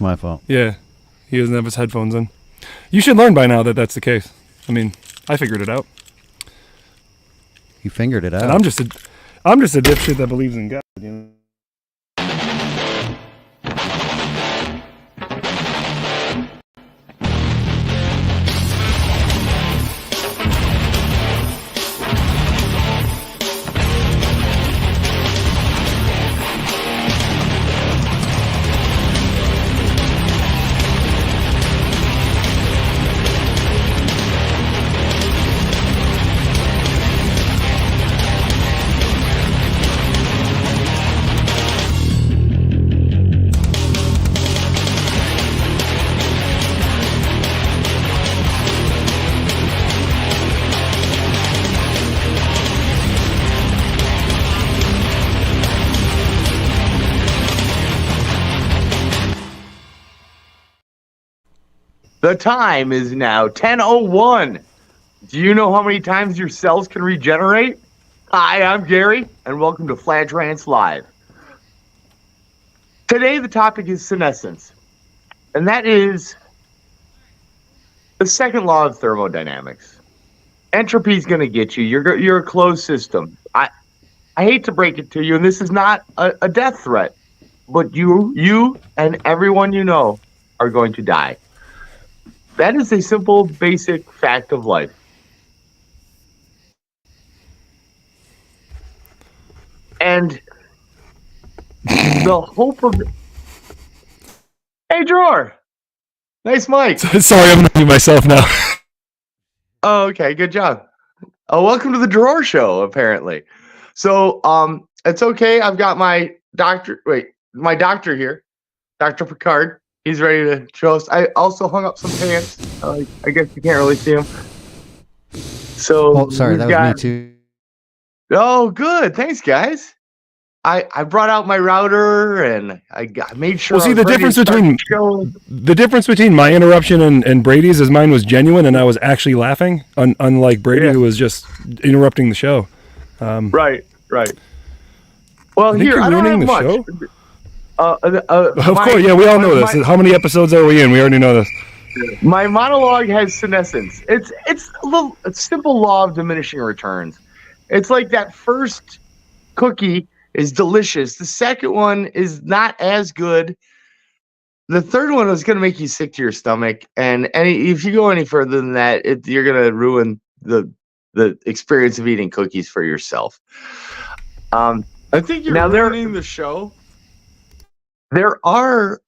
My fault. Yeah, he doesn't have his headphones in. You should learn by now that that's the case. I mean, I figured it out. You fingered it out. And I'm just a dipshit that believes in God. You know? The time is now 10:01. Do you know how many times your cells can regenerate? Hi, I'm Gary, and welcome to Fladge Rants Live. Today, the topic is senescence, and that is the second law of thermodynamics. Entropy is going to get you. You're a closed system. I hate to break it to you, and this is not a death threat, but you and everyone you know are going to die. That is a simple, basic fact of life. And the hope of... Hey, Drawer! Nice mic. Sorry, I'm muting myself now. Oh, okay, good job. Welcome to the Drawer Show, apparently. So, it's okay. I've got my doctor here, Dr. Picard. He's ready to show us. I also hung up some pants. I guess you can't really see them. So, Oh, sorry, that was me too. Oh, good. Thanks, guys. I brought out my router and I made sure. Well, see, the difference between my interruption and Brady's is mine was genuine and I was actually laughing, unlike Brady, who was just interrupting the show. Right. Well, here I don't have much. Show? Of course, yeah, we all know this. How many episodes are we in? We already know this. My monologue has senescence. It's a simple law of diminishing returns. It's like that first cookie is delicious. The second one is not as good. The third one is going to make you sick to your stomach. And if you go any further than that, you're going to ruin the experience of eating cookies for yourself. I think you're ruining the show. There are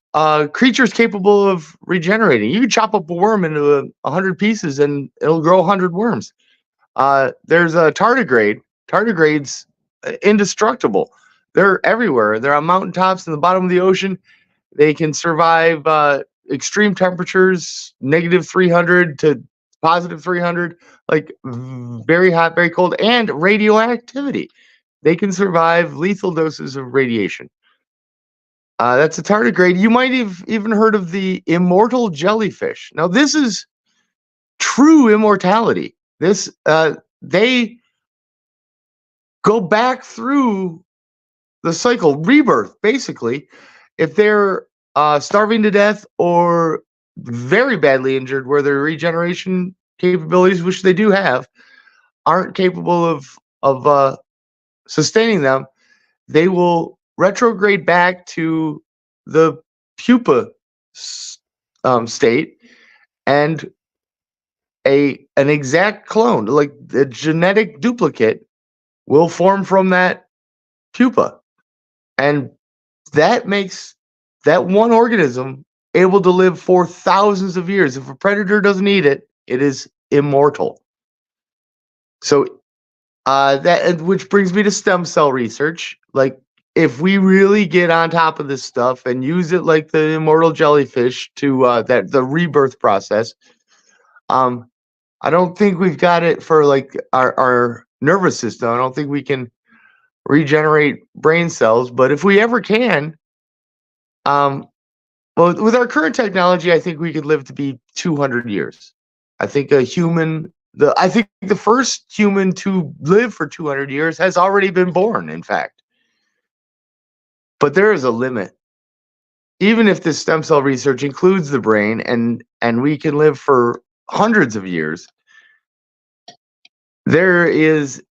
creatures capable of regenerating. You can chop up a worm into 100 pieces and it'll grow 100 worms. There's a tardigrade. Tardigrade's indestructible. They're everywhere. They're on mountaintops in the bottom of the ocean. They can survive extreme temperatures, -300 to +300, like very hot, very cold, and radioactivity. They can survive lethal doses of radiation. That's a tardigrade. You might have even heard of the immortal jellyfish. Now, this is true immortality. They go back through the cycle, rebirth, basically. If they're starving to death or very badly injured, where their regeneration capabilities, which they do have, aren't capable of sustaining them, they will retrograde back to the pupa state, and an exact clone, like the genetic duplicate, will form from that pupa, and that makes that one organism able to live for thousands of years. If a predator doesn't eat it, it is immortal. So which brings me to stem cell research. Like, if we really get on top of this stuff and use it like the immortal jellyfish to the rebirth process, I don't think we've got it for like our nervous system. I don't think we can regenerate brain cells, but if we ever can, well, with our current technology, I think we could live to be 200 years. I think the first human to live for 200 years has already been born, in fact. But there is a limit. even if this stem cell research includes the brain and we can live for hundreds of years, there is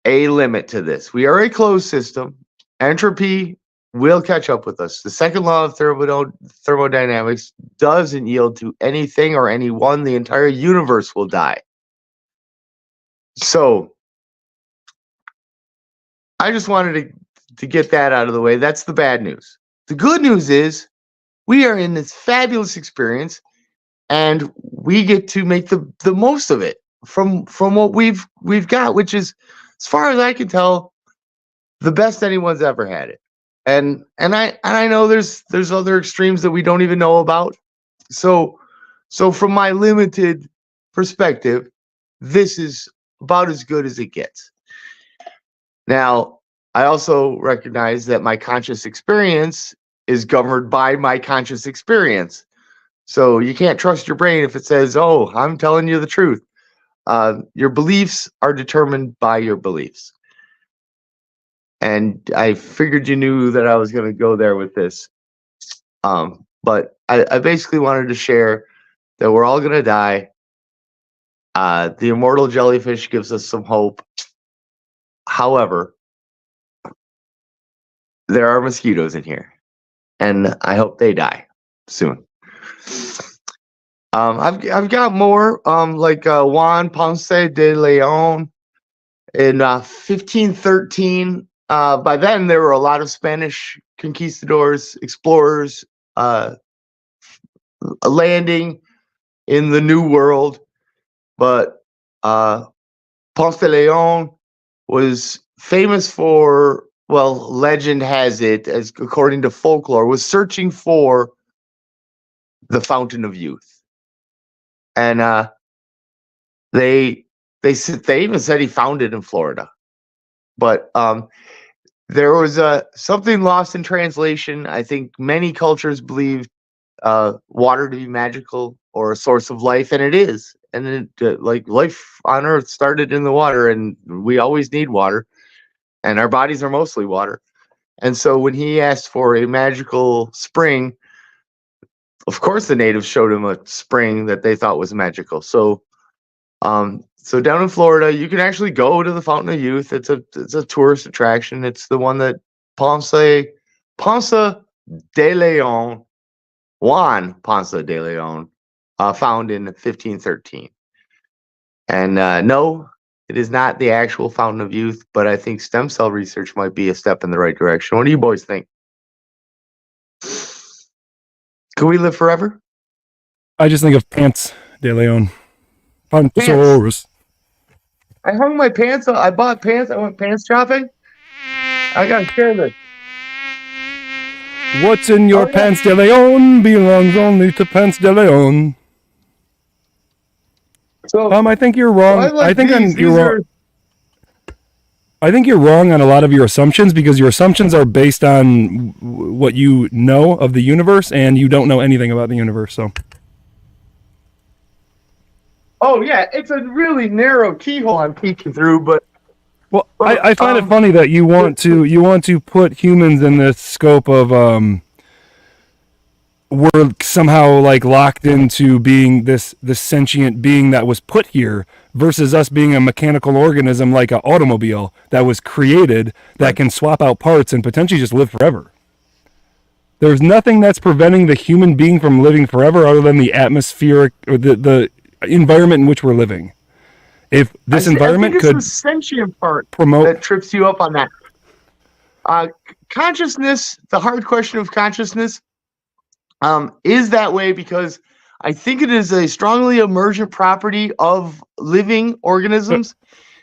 a limit to this. We are a closed system. Entropy will catch up with us. The second law of thermodynamics doesn't yield to anything or anyone. The entire universe will die. So I just wanted to get that out of the way. That's the bad news. The good news is we are in this fabulous experience and we get to make the most of it from what we've got, which is, as far as I can tell, the best anyone's ever had it. And I know there's other extremes that we don't even know about. So from my limited perspective, this is about as good as it gets. Now, I also recognize that my conscious experience is governed by my conscious experience. So you can't trust your brain if it says, "Oh, I'm telling you the truth." Your beliefs are determined by your beliefs. And I figured you knew that I was going to go there with this. But I basically wanted to share that we're all going to die. The immortal jellyfish gives us some hope. However, there are mosquitoes in here, and I hope they die soon. I've got more, like Juan Ponce de Leon in 1513. By then, there were a lot of Spanish conquistadors, explorers, landing in the New World. But Ponce de Leon was famous for, well, legend has it, as according to folklore, was searching for the fountain of youth. And they even said he found it in Florida. But there was something lost in translation. I think many cultures believe water to be magical or a source of life, and it is. And it, like life on Earth started in the water, and we always need water, and our bodies are mostly water. And so when he asked for a magical spring, of course the natives showed him a spring that they thought was magical. So so down in Florida, you can actually go to the Fountain of Youth. It's a tourist attraction. It's the one that Ponce de Leon, Juan Ponce de Leon, found in 1513. And no, it is not the actual Fountain of Youth, but I think stem cell research might be a step in the right direction. What do you boys think? Can we live forever? I just think of Pants de Leon. Pantosaurus. I hung my pants up. I bought pants. I went pants shopping. I gotta share this. What's in your Pants de Leon belongs only to Pants de Leon. So I think you're wrong. I think you're wrong. I think you're wrong on a lot of your assumptions, because your assumptions are based on what you know of the universe, and you don't know anything about the universe. So. Oh yeah, it's a really narrow keyhole I'm peeking through, but I find it funny that you want to put humans in this scope of we're somehow like locked into being this sentient being that was put here, versus us being a mechanical organism like an automobile that was created that can swap out parts and potentially just live forever. There's nothing that's preventing the human being from living forever other than the atmospheric or the environment in which we're living. If this environment could, it's the sentient part promote that trips you up on that. Consciousness, the hard question of consciousness, is that way because I think it is a strongly emergent property of living organisms,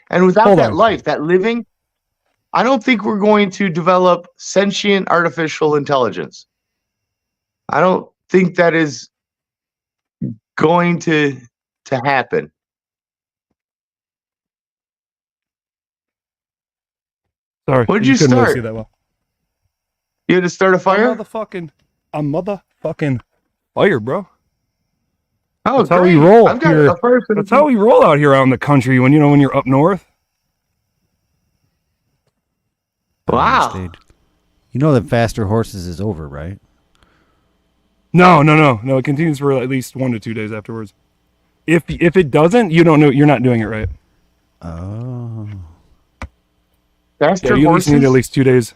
and without that life, that living, I don't think we're going to develop sentient artificial intelligence. I don't think that is going to happen. Sorry, what did you start? Really see that well. You had to start a fire? A motherfucking fire, bro. Oh, that's how we roll here. That's how we roll out here out in the country when you're up north. Wow. You know that faster horses is over, right? No. It continues for at least 1 to 2 days afterwards. If it doesn't, you don't know. You're not doing it right. Oh. Faster You at least need at least 2 days.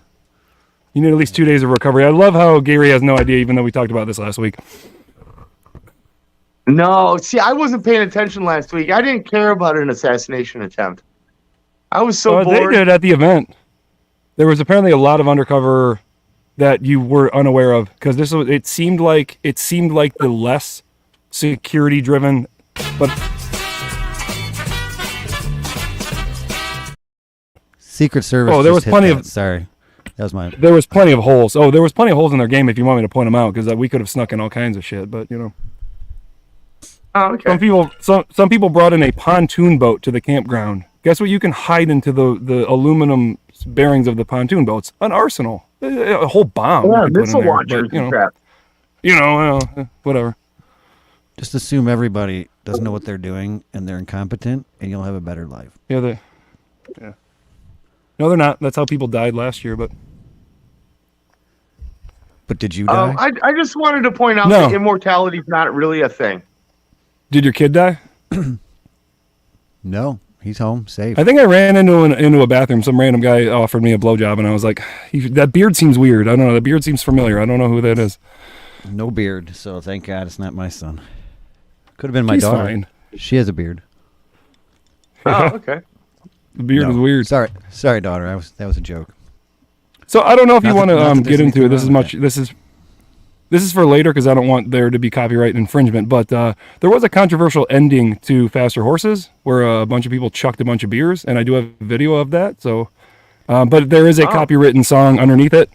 You need at least 2 days of recovery. I love how Gary has no idea, even though we talked about this last week. No, see, I wasn't paying attention last week. I didn't care about an assassination attempt. I was so They bored. did at the event. There was apparently a lot of undercover that you were unaware of, because this was. It seemed like the less security driven, but Secret Service. Oh, there just was hit plenty that. of- Sorry, that was my. there was plenty of holes. Oh, there was plenty of holes in their game if you want me to point them out, because we could have snuck in all kinds of shit. But Oh, okay. some people brought in a pontoon boat to the campground. Guess what? You can hide into the aluminum bearings of the pontoon boats. An arsenal, a whole bomb. Yeah, you could put in missile there, launchers but, and crap. Whatever. Just assume everybody doesn't know what they're doing and they're incompetent, and you'll have a better life. Yeah. No, they're not. That's how people died last year. But But did you die? I just wanted to point out No. that immortality is not really a thing. did your kid die? No, he's home, safe. I think I ran into a bathroom. Some random guy offered me a blowjob, and I was like, that beard seems weird. I don't know. The beard seems familiar. I don't know who that is. No beard, so thank God it's not my son. Could have been my He's daughter. fine. She has a beard. Oh, okay. The beard No. is weird. Sorry, daughter. That was a joke. So I don't know if you want Nothing to that get there's into it. anything wrong with This is for later, because I don't want there to be copyright infringement. But there was a controversial ending to Faster Horses where a bunch of people chucked a bunch of beers, and I do have a video of that. So, but there is a copywritten song underneath it,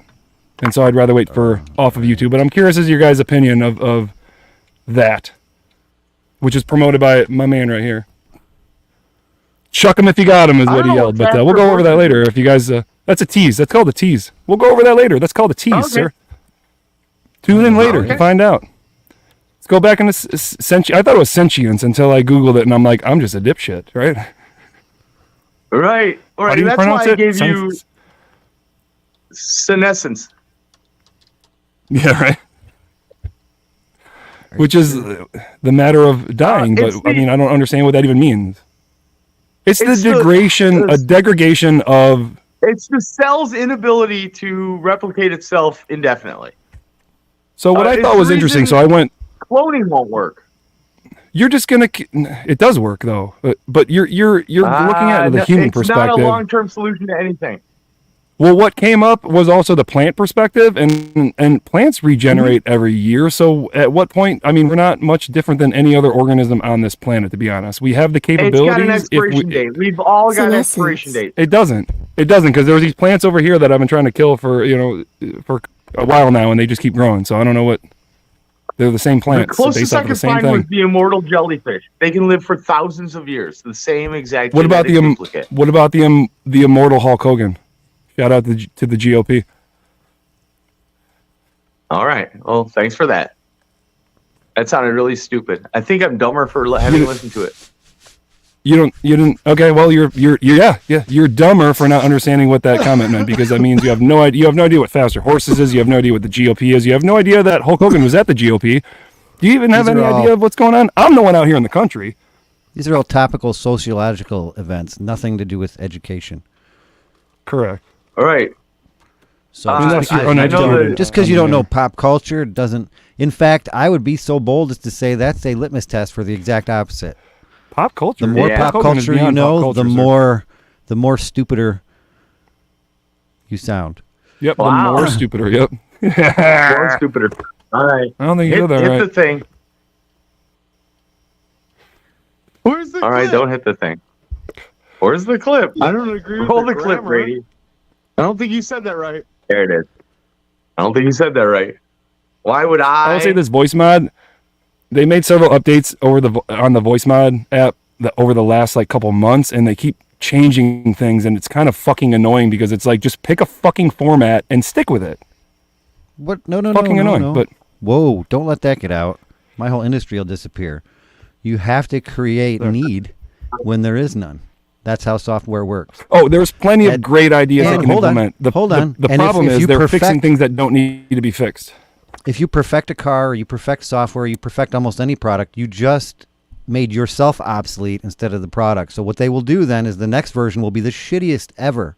and so I'd rather wait for off of YouTube. But I'm curious as your guys' opinion of that, which is promoted by my man right here. Chuck him if you got him is I what don't he know yelled. what But we'll go over that Faster later if you guys. That's a tease. That's called a tease. We'll go over that later. That's called a tease, Okay. sir. Tune in later Okay. to find out. Let's go back into I thought it was sentience until I Googled it, and I'm like, I'm just a dipshit, right? Right. All How right. do you That's why pronounce I it? gave you senescence. Yeah, right. Which is the matter of dying, but it's I mean, I don't understand what that even means. It's the It's the- degradation of. It's the cell's inability to replicate itself indefinitely. So what I it's thought was the interesting. reason- So I went. Cloning won't work. You're just gonna. It does work though, but you're looking at the human it's perspective. not a long-term solution to anything. Well, what came up was also the plant perspective, and plants regenerate every year. So at what point? I mean, we're not much different than any other organism on this planet, to be honest. We have the It's capabilities. got an expiration date. We've all got an Senescence. expiration date. It doesn't, because there's these plants over here that I've been trying to kill for a while now, and they just keep growing. So I don't know what. They're the same The plants, closest based I off of could the same find was thing. the immortal jellyfish. They can live for thousands of years. The same exact. What about genetic duplicate. the immortal Hulk Hogan? Shout out to the GOP. All right. Well, thanks for that. That sounded really stupid. I think I'm dumber for having listened to it. You didn't. Okay, well, you're dumber for not understanding what that comment meant, because that means you have no idea. You have no idea what Faster Horses is. You have no idea what the GOP is. You have no idea that Hulk Hogan was at the GOP. Do you even have These any are all- idea of what's going on? I'm the one out here in the country. These are all topical sociological events, nothing to do with education. Correct. All right. So Unless you're I know uneducated. that- just because you don't know pop culture doesn't. In fact, I would be so bold as to say that's a litmus test for the exact opposite. Pop culture. The more Yeah. pop Hulk Hogan is culture you beyond pop know, culture, the sir. more stupider you sound. Yep. Wow. The more stupider. Yep. More stupider. All right. I don't think you Hit, did that hit right. the thing. Where's the All right. clip? Don't hit the thing. Where's the clip? I don't agree with Roll the the clip, grammar. Brady. I don't think you said that right. There it is. I don't think you said that right. Why would I? I will say this voice mod. They made several updates on the voice mod app over the last couple months, and they keep changing things, and it's kind of fucking annoying because it's like, just pick a fucking format and stick with it. What? No, Fucking no, annoying, no. but- Whoa! Don't let that get out. My whole industry will disappear. You have to create need when there is none. That's how software works. Oh, there's plenty of And- great ideas they and can hold on, implement. The hold on. The And if- problem if is you they're perfect- fixing things that don't need to be fixed. if you perfect a car, or you perfect software, you perfect almost any product, you just made yourself obsolete instead of the product. So what they will do then is the next version will be the shittiest ever.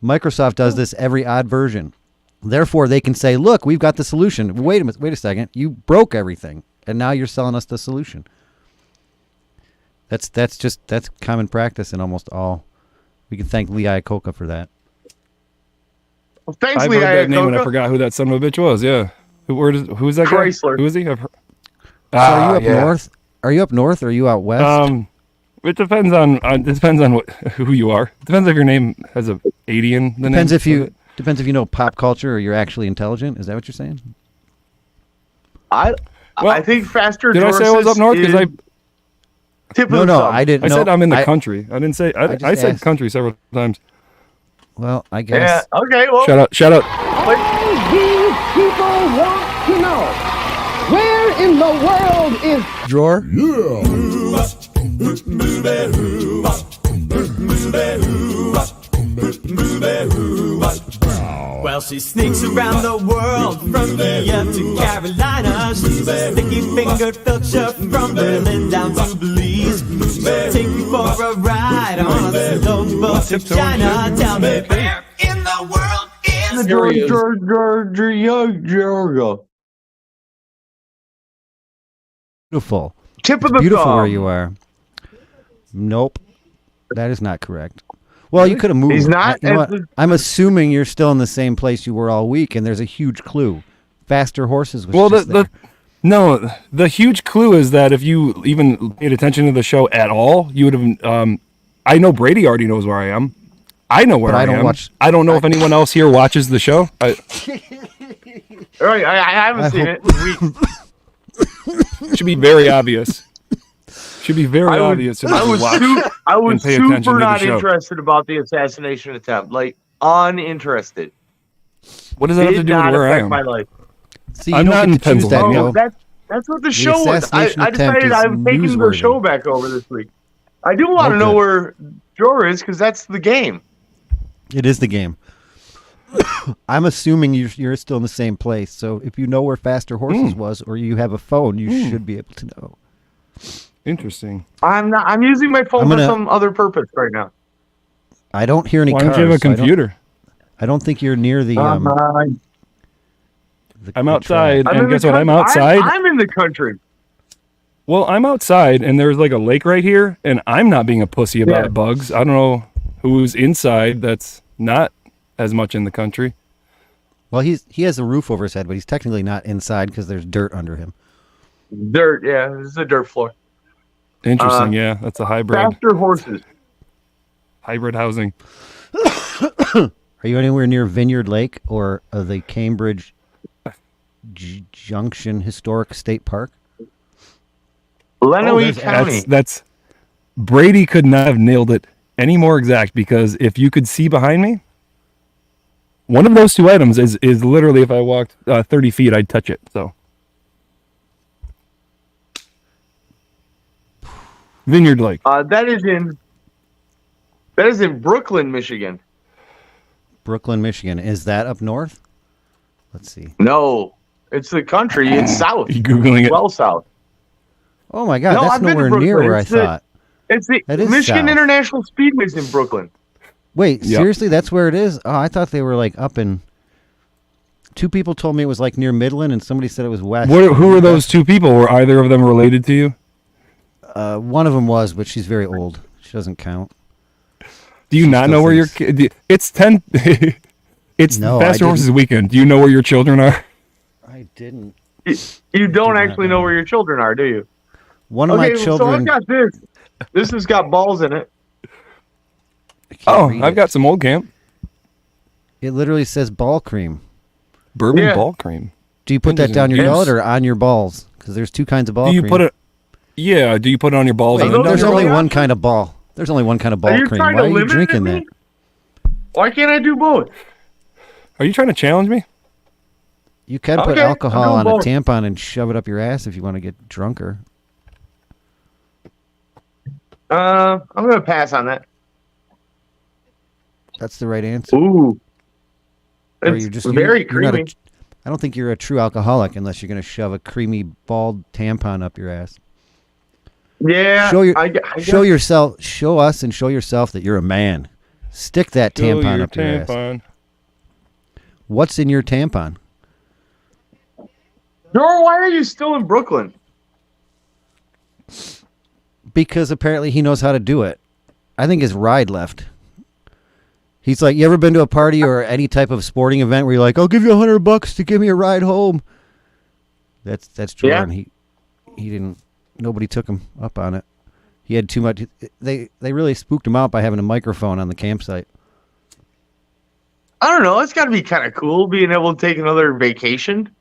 Microsoft does this every odd version. Therefore, they can say, look, we've got the solution. Wait a second. You broke everything, and now you're selling us the solution. That's common practice in almost all. We can thank Lee Iacocca for that. Well, thanks, I've Lee heard that name and I Iacocca. forgot who that son of a bitch was. Yeah. Who's that guy? Chrysler. Who is he? So are you up north? Are you up north or are you out west? It depends on who you are. It depends if your name has a 80 in the Depends name. if you know pop culture or you're actually intelligent. Is that what you're saying? I think faster. Did I say I was up north? Because No, I didn't. I know. said I'm in the country. I didn't say. I said asked. country several times. Well, I Yeah. guess. Okay. Well. Shout out. These people want to know, where in the world is Drawer. Well, she sneaks around the world from Kiev to Carolina. She's a sticky-fingered filcher from Berlin down to Belize. She'll take you for a ride on a slow boat to China. Tell me, where in the world is Georgia. Beautiful. Tip of the Beautiful thumb. where you are. Nope. That is not correct. Well, you could have moved. He's not? You know what? I'm assuming you're still in the same place you were all week, and there's a huge clue. Faster horses was Well, just there. the huge clue is that if you even paid attention to the show at all, you would have. I know Brady already knows where I am. I know where But I I don't am. watch- I don't know if anyone else here watches the show. All right, I haven't seen it. It should be very obvious. Should be very obvious. to I those who was, watch I was and pay attention to super the not show. interested about the assassination attempt. Like, uninterested. What does that have to Did do with not where I affect am? my life. See, you I'm don't not get in to choose that, Pennsylvania. Neil. That's what the show was. assassination I attempt decided is I'm taking the newsworthy. show back over this week. I do want to know Okay. where Drawer is because that's the game. It is the game. I'm assuming you're still in the same place. So if you know where Faster Horses was, or you have a phone, you should be able to know. Interesting. I'm not. I'm using my phone I'm for gonna- some other purpose right now. I don't hear any Why cars. don't you have a so computer? I don't think you're near the. I'm the outside, track. and guess what? I'm outside. I'm in the country. Well, I'm outside, and there's like a lake right here, and I'm not being a pussy about Yeah. bugs. I don't know who's inside. That's not as much in the country. Well, he has a roof over his head, but he's technically not inside because there's dirt under him. Dirt. Yeah, this is a dirt floor. Interesting. Yeah, that's a hybrid Faster horses. housing. Are you anywhere near Vineyard Lake or the Cambridge Junction Historic State Park? Lenawee there's- County. That's Brady could not have nailed it any more exact, because if you could see behind me, one of those two items is literally, if I walked 30 feet, I'd touch it. So Vineyard Lake. That is in Brooklyn, Michigan. Brooklyn, Michigan. Is that up north? Let's see. No, it's the country. It's south. Are you Googling it? Well south. Oh my God, No, that's I've been to nowhere near Brooklyn. where I It's the- thought. It's the That is Michigan south. International Speedway's in Brooklyn. Wait, Yep. seriously, that's where it is? Oh, I thought they were like up in. Two people told me it was like near Midland, and somebody said it was west. Who were those two people? Were either of them related to you? One of them was, but she's very old. She doesn't count. Do you not still know where your thinks- kid? It's 10. It's No, I Faster Horses didn't. weekend. Do you know where your children are? I didn't. You don't not actually know. know where your children are, do you? One of Okay, my so children. I've got this. This has got balls in it. I can't Oh, read I've it. got some old camp It literally says ball cream. bourbon Yeah. ball cream. Do you put that down your Yes. gullet or on your balls? Because there's two kinds of ball Do you cream. put it? Yeah. Do you put it on your balls Wait, and then those down There's your only really one awesome. kind of ball. There's only one kind of Are ball you cream. trying Why to are you limit drinking me? that? Why can't I do both? Are you trying to challenge me? You can put Okay, I'm alcohol doing on a both. tampon and shove it up your ass if you want to get drunker. I'm gonna pass on that. That's the right answer. Ooh, Or it's you're just very you're not creamy. I don't think you're a true alcoholic unless you're going to shove a creamy bald tampon up your ass. Yeah. Show yourself. Show us and show yourself that you're a man. Stick that tampon up your ass. What's in your tampon? Dora, why are you still in Brooklyn? Because apparently he knows how to do it. I think his ride left. He's like, you ever been to a party or any type of sporting event where you're like, I'll give you $100 to give me a ride home? That's Jordan. Yeah. He didn't. Nobody took him up on it. He had too much. They really spooked him out by having a microphone on the campsite. I don't know. It's got to be kind of cool being able to take another vacation.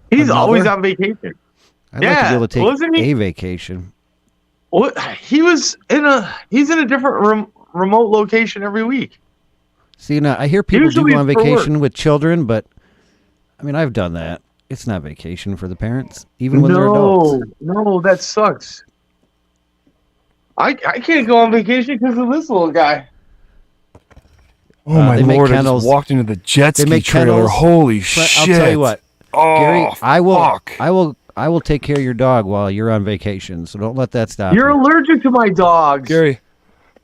He's always on vacation. I'd like to be able to take a vacation. What? He's in a different remote location every week. See, now I hear people Usually do go on for vacation work. with children, but I mean, I've done that. It's not vacation for the parents, even when they're adults. No, that sucks. I can't go on vacation because of this little guy. Oh my they make lord! I kennels. just walked into the jet They ski make trailer. kennels. Holy shit! I'll tell you what, Oh, Gary, fuck. I will take care of your dog while you're on vacation. So don't let that stop You're you. allergic to my dogs. Gary,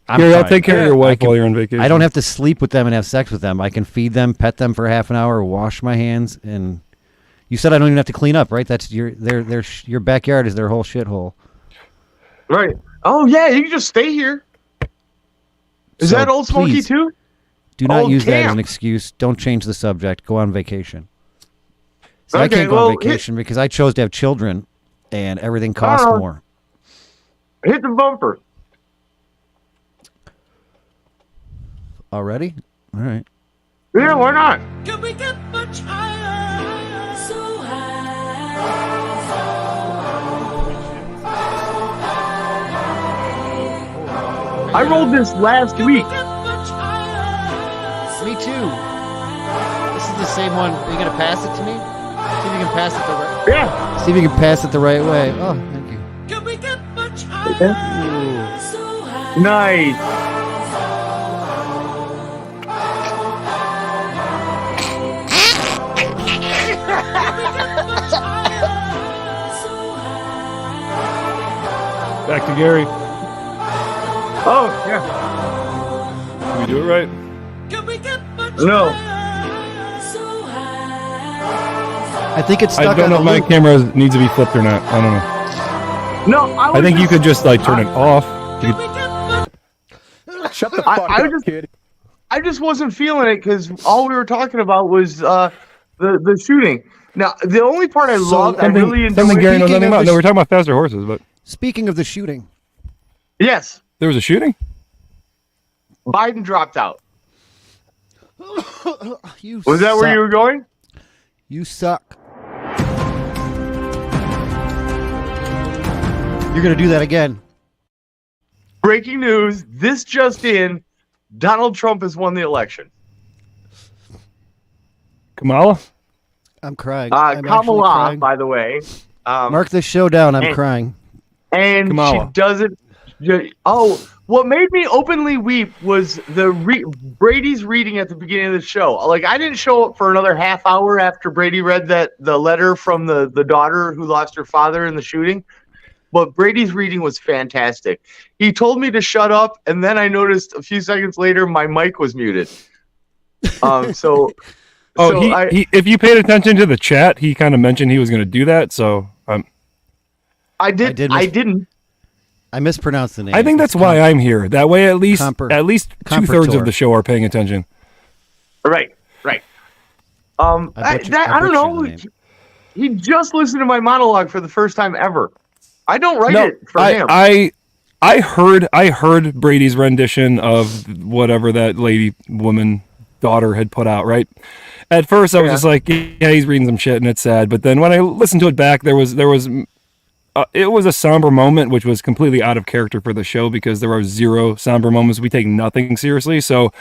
I'm I'll fine. take care of your wife I can- while you're on vacation. I don't have to sleep with them and have sex with them. I can feed them, pet them for half an hour, wash my hands, and you said I don't even have to clean up, right? That's your backyard is their whole shithole. Right. Oh yeah, you can just stay here. Is So that Old Smoky please, too? Do not Old use that as camp. an excuse. Don't change the subject. Go on vacation. See, I Okay, can't go well, on vacation because I chose to have children, and everything costs Oh. more. Hit the bumper. Already? All right. Yeah, why not? Can we get much higher? So I rolled this last week. Me too. This is the same one. Are you gonna pass it to me? See if you can pass it the right. Yeah. See if you can pass it the right way. Oh, thank you. Can we get much higher? So high. Nice. Back to Gary. Oh yeah. Can we do it right? Can we get much No. higher? So high. I think it's I stuck don't on know the if my loop. camera needs to be flipped or not. I don't know. No, I think you could just like turn it off. You Can we get much Shut the I- fuck I up, just- kid. I just wasn't feeling it because all we were talking about was the shooting. Now, the only part I loved, I really enjoyed. Something Gary knows Speaking nothing of about. the No, we're talking about faster horses, but Speaking of the shooting, Yes, there was a shooting? Biden dropped out. you Was that where suck. you were going? You suck. You're gonna do that again. Breaking news: this just in, Donald Trump has won the election. Kamala? I'm crying. I'm actually Kamala, crying. by the way. Mark this show down. I'm and- crying. And Kamala. she doesn't. Oh, what made me openly weep was Brady's reading at the beginning of the show. Like, I didn't show up for another half hour after Brady read the letter from the daughter who lost her father in the shooting. But Brady's reading was fantastic. He told me to shut up, and then I noticed a few seconds later my mic was muted. So. Oh, so if you paid attention to the chat, he kind of mentioned he was going to do that. So I didn't. I mispronounced the name. I think that's why I'm here. That way, at least Compertor. 2/3 of the show are paying attention. Right. I butchered don't the know. name. He just listened to my monologue for the first time ever. I don't write it for him. I heard Brady's rendition of whatever that woman daughter had put out. Right. At first, I was just like, yeah, he's reading some shit and it's sad. But then when I listened to it back, it was a somber moment, which was completely out of character for the show because there are zero somber moments. We take nothing seriously. So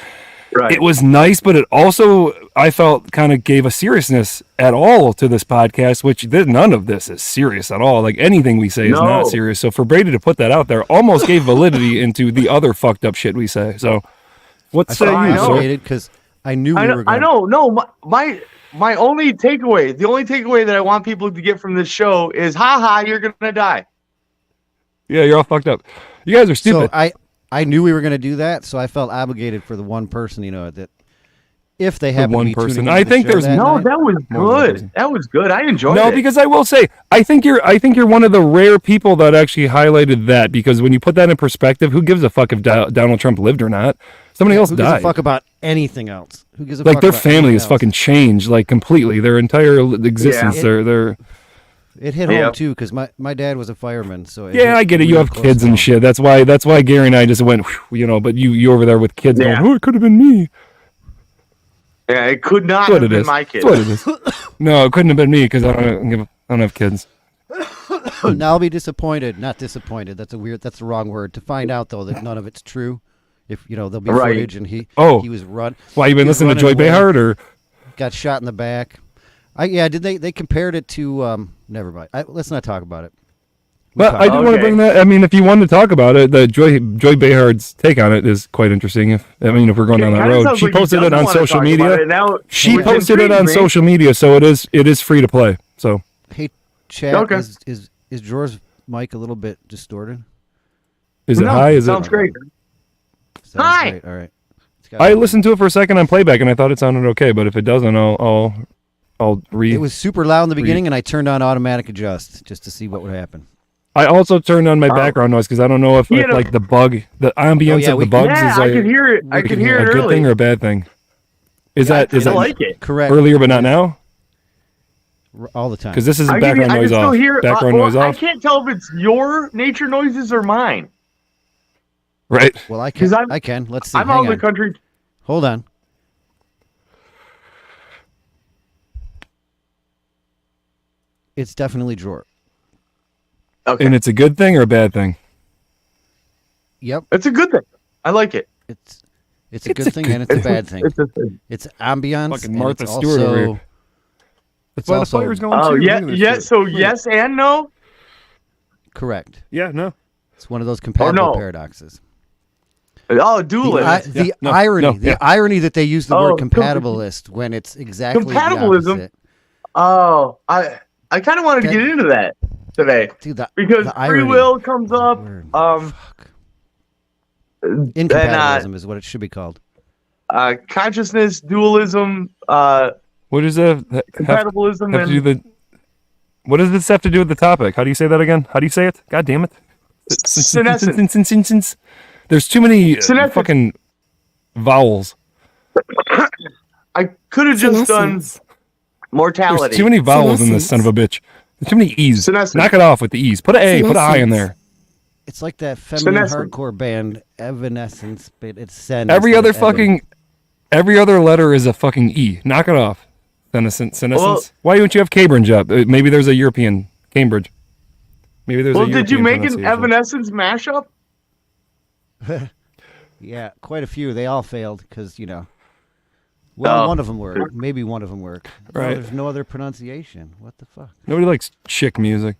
it was nice, but it also, I felt, kind of gave a seriousness at all to this podcast, which none of this is serious at all. Like anything we say is not serious. So for Brady to put that out there almost gave validity into the other fucked up shit we say. So what say you, sir? Because I knew we were going. I know. No, my only takeaway, the only takeaway that I want people to get from this show is, haha, you're gonna die. Yeah, you're all fucked up. You guys are stupid. So I knew we were going to do that, so I felt obligated for the one person, that if they happen to be tuning into I the think show there's that No, night- that was More than one good. person. That was good. I enjoyed No, it. because I will say, I think you're one of the rare people that actually highlighted that, because when you put that in perspective, who gives a fuck if Donald Trump lived or not? Somebody else Who gives a died. fuck about anything else? Who gives a Like fuck their about family anything is else? fucking changed, like completely. Their entire existence. Yeah. They're It hit Yeah. home too because my dad was a fireman, so yeah, I get it. You really have close kids to and home. shit. That's why Gary and I just went, whew, but you over there with kids Yeah. going, oh, it could have been me. Yeah, it could not That's what have it been is. my kid. That's what it is. No, it couldn't have been me because I don't have kids. Now I'll be disappointed. Not disappointed. That's the wrong word. To find out though that none of it's true. If there'll be Right. footage and he Oh. was run. Why, you been he was listening to Joy running away, Behar or? got shot in the back. Did they compared it to never mind. Let's not talk about it. Well, I did want to Okay. bring that. I mean, if you wanted to talk about it, the Joy Behard's take on it is quite interesting. If we're going down that Kinda road, sounds she like he posted it doesn't on wanna social talk media. about it now, She which posted it intrigues on me. social media, so it is free to play. So Hey, chat. Okay. Is Jor's mic a little bit distorted? is it No, high? Is sounds it? great. Sounds Hi. great. All right. It's got- I listened to it for a second on playback, and I thought it sounded okay. But if it doesn't, I'll read. It was super loud in the beginning, and I turned on automatic adjust just to see what would happen. I also turned on my background noise because I don't know if You know- like the ambience yeah, of we- the bugs Yeah, is I like could hear it. I could hear a it good early. thing or a bad thing. Is that I like it. Correct. earlier but not now? All the time. Because this is I background can noise still off. hear. Background noise I off. can't tell if it's your nature noises or mine. Right. Well, I 'Cause can. I'm- I can. Let's see. I'm Hang out in the on. country. Hold on. It's definitely Jor. Okay, And it's a good thing or a bad thing? Yep. it's a good thing. I like it. It's a good thing and it's a bad thing. It's a thing. It's ambiance. Fucking and Martha it's Stewart over also, here. That's it's why the also fire's going Oh too. yeah, Look at this yeah. shit. So yes and no. correct. Yeah, no. It's one of those compatible no. paradoxes. Oh, The, dualist. the Yeah, no, irony, no, yeah. irony that they use the Oh, word compatibilist when it's exactly the Compatibilism? opposite. Oh, I kind of wanted to That- get into that today Dude, because the free irony. will comes up. Word. Um, Fuck. and Incompatibilism is what it should be called. consciousness, dualism, What does that compatibilism, have to do and the? What does this have to do with the topic? How do you say that again? How do you say it? God damn it! Senescence. There's too many Senescence. fucking vowels. I could have just done mortality. There's too many vowels in this son of a bitch. There's too many e's. Senescence. Knock it off with the e's. Put an A. Put an I in there. It's like that feminine Senescence. hardcore band, Evanescence, but it's Sen. Every instead other of Evan. fucking, every other letter is a fucking E. Knock it off. Senescence. Well- Why don't you have Cambridge up? Maybe there's a European Cambridge. Maybe there's Well, a did you European make an pronunciation. Evanescence mashup? Yeah, quite a few. They all failed because well, Oh. one of them worked. Maybe one of them worked. No, Right. there's no other pronunciation. What the fuck? Nobody likes chick music.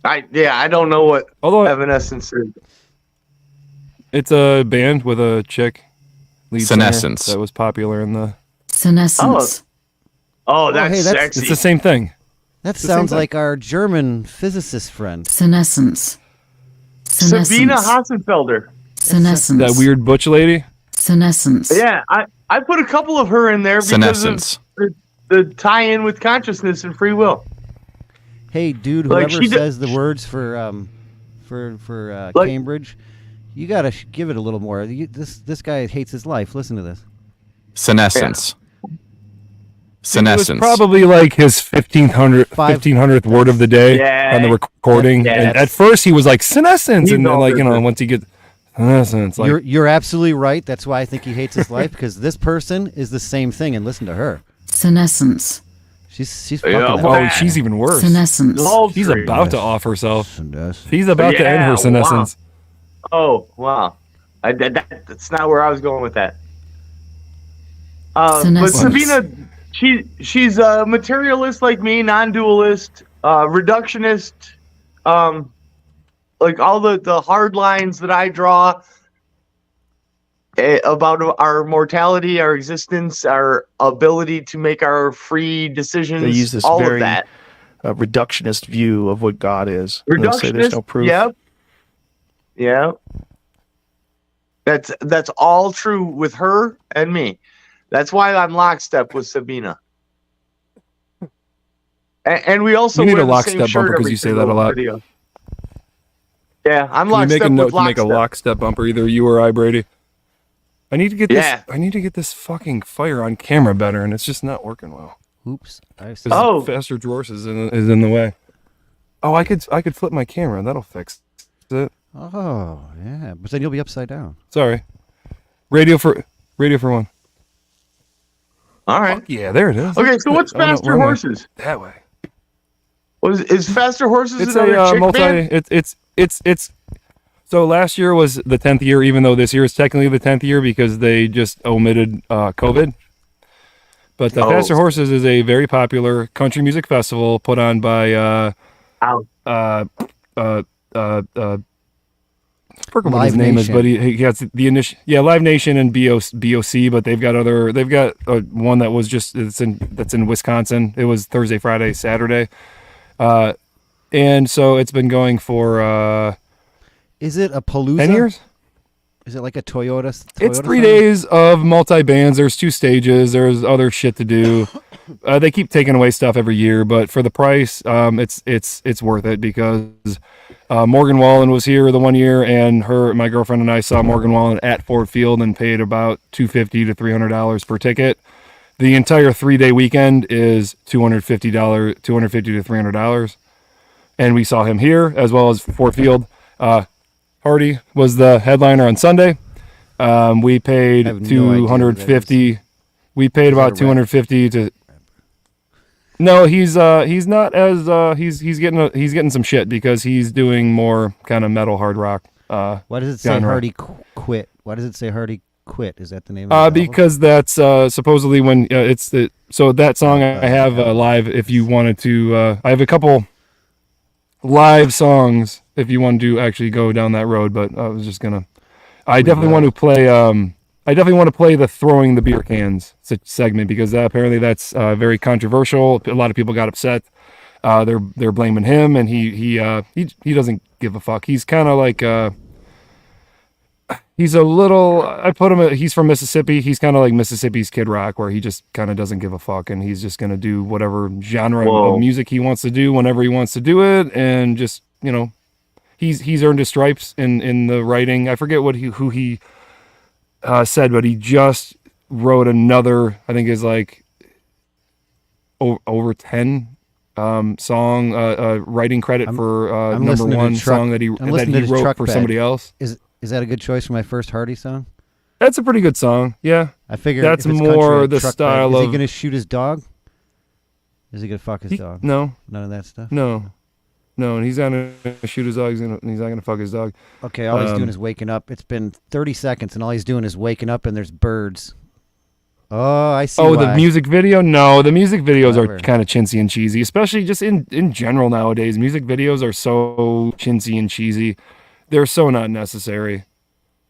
I don't know what Although Evanescence is. it's a band with a chick lead singer Senescence. that was popular in the. Senescence. Oh, that's, hey, that's- sexy. It's the same thing. That the same sounds thing. like our German physicist friend. Senescence. Sabina Senescence. Hassenfelder. Senescence. That weird butch lady. Senescence. Yeah, I put a couple of her in there because Senescence. of the tie-in with consciousness and free will. Hey, dude, Like, whoever she d- says the words for Like- Cambridge, you gotta give it a little more. This guy hates his life. Listen to this. Senescence. It was Senescence. probably like his 1500th word of the day Yeah. on the recording. Yes. And at first he was like senescence, He's and then all like different. once he gets senescence, like You're absolutely right. That's why I think he hates his life because this person is the same thing. And listen to her. Senescence. She's Yeah, fucking. well- oh, she's even worse. Senescence. She's Sultry. about to off herself. Yes. She's about to end Yeah, her senescence. Oh, wow. That's not where I was going with that. But Senescence. Sabina, she's a materialist like me, non-dualist, reductionist. Like all the hard lines that I draw, about our mortality, our existence, our ability to make our free decisions. They use this all very of that. Reductionist view of what God is. They'll say there's no Reductionist. proof. Yep. Yeah. That's all true with her and me. That's why I'm lockstep with Sabina. And we also You need wear a the same lockstep shirt bumper 'cause every you say that a single lot. video. Yeah, I'm Can you make lockstep a note with to make a lockstep. lockstep bumper, either you or I, Brady? I need to get Yeah. this. I need to get this fucking fire on camera better, and it's just not working well. Oops. I 'Cause see. Oh. faster drawers is in the way. Oh, I could flip my camera. That'll fix it. Oh, yeah. But then you'll be upside down. Sorry. Radio for one. All right. Fuck yeah, there it is. Okay, so what's Oh, no, Faster wrong way. Horses? That way. Is Faster Horses It's another a chick multi. band? It's. So last year was the 10th year, even though this year is technically the 10th year because they just omitted COVID. But the Oh. Faster Horses is a very popular country music festival put on by Ow. I forget what Live his name is, Nation. but he gets the initial, Live Nation and BOC, but they've got one that was just that's in Wisconsin. It was Thursday, Friday, Saturday, and so it's been going for Is it a Palooza? 10 years. Is it like a Toyota? It's Toyota 3 thing? days of multi bands. There's 2 stages. There's other shit to do. They keep taking away stuff every year, but for the price, it's worth it because Morgan Wallen was here the one year, and my girlfriend and I saw Morgan Wallen at Ford Field and paid about $250 to $300 per ticket. The entire 3-day weekend is $250 to $300, and we saw him here as well as Ford Field. Hardy was the headliner on Sunday. We paid I have no idea what that $250. We paid about that a rap? $250 to. No, he's not as he's getting some shit because he's doing more kind of metal hard rock. Why does it say genre. Hardy quit? Why does it say Hardy quit? Is that the name of the album? Because that's supposedly when it's the so that song I have live. If you wanted to, I have a couple live songs if you want to actually go down that road. But I was just gonna. I definitely want to play. I definitely want to play the throwing the beer cans segment because apparently that's very controversial. A lot of people got upset. They're blaming him, and he doesn't give a fuck. He's kind of like he's a little. I put him. He's from Mississippi. He's kind of like Mississippi's Kid Rock, where he just kind of doesn't give a fuck, and he's just gonna do whatever genre of music he wants to do whenever he wants to do it, and just he's earned his stripes in the writing. I forget who he said, but he just wrote another, I think is like over 10 song writing credit for I'm number listening to one Truck- song that he I'm listening to his wrote Truck for Bed. somebody else. Is that a good choice for my first Hardy song? That's a pretty good song. Yeah. I figured That's if it's more country, the Truck style Bed. Is of. he gonna shoot his dog? Is he gonna fuck his dog? No, None of that stuff. no, and he's not gonna shoot his dog. He's not gonna fuck his dog. Okay, all he's doing is waking up. It's been 30 seconds, and all he's doing is waking up, and there's birds. Oh, I see. Oh, why. the music video? No, the music videos Clever. are kind of chintzy and cheesy, especially just in general nowadays. Music videos are so chintzy and cheesy. They're so not necessary.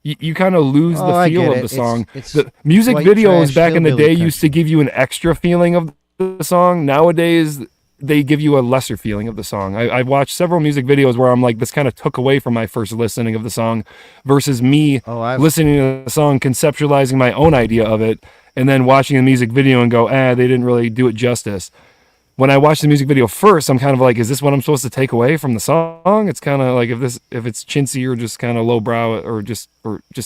You kind of lose Oh, the I feel get of it. the song. It's The music white videos trash back in the hillbilly day used to give you an extra feeling of the song. Nowadays, they give you a lesser feeling of the song. I've watched several music videos where I'm like, this kind of took away from my first listening of the song versus me listening to the song, conceptualizing my own idea of it, and then watching the music video and go, they didn't really do it justice. When I watch the music video first, I'm kind of like, is this what I'm supposed to take away from the song? It's kind of like if it's chintzy or just kind of lowbrow or just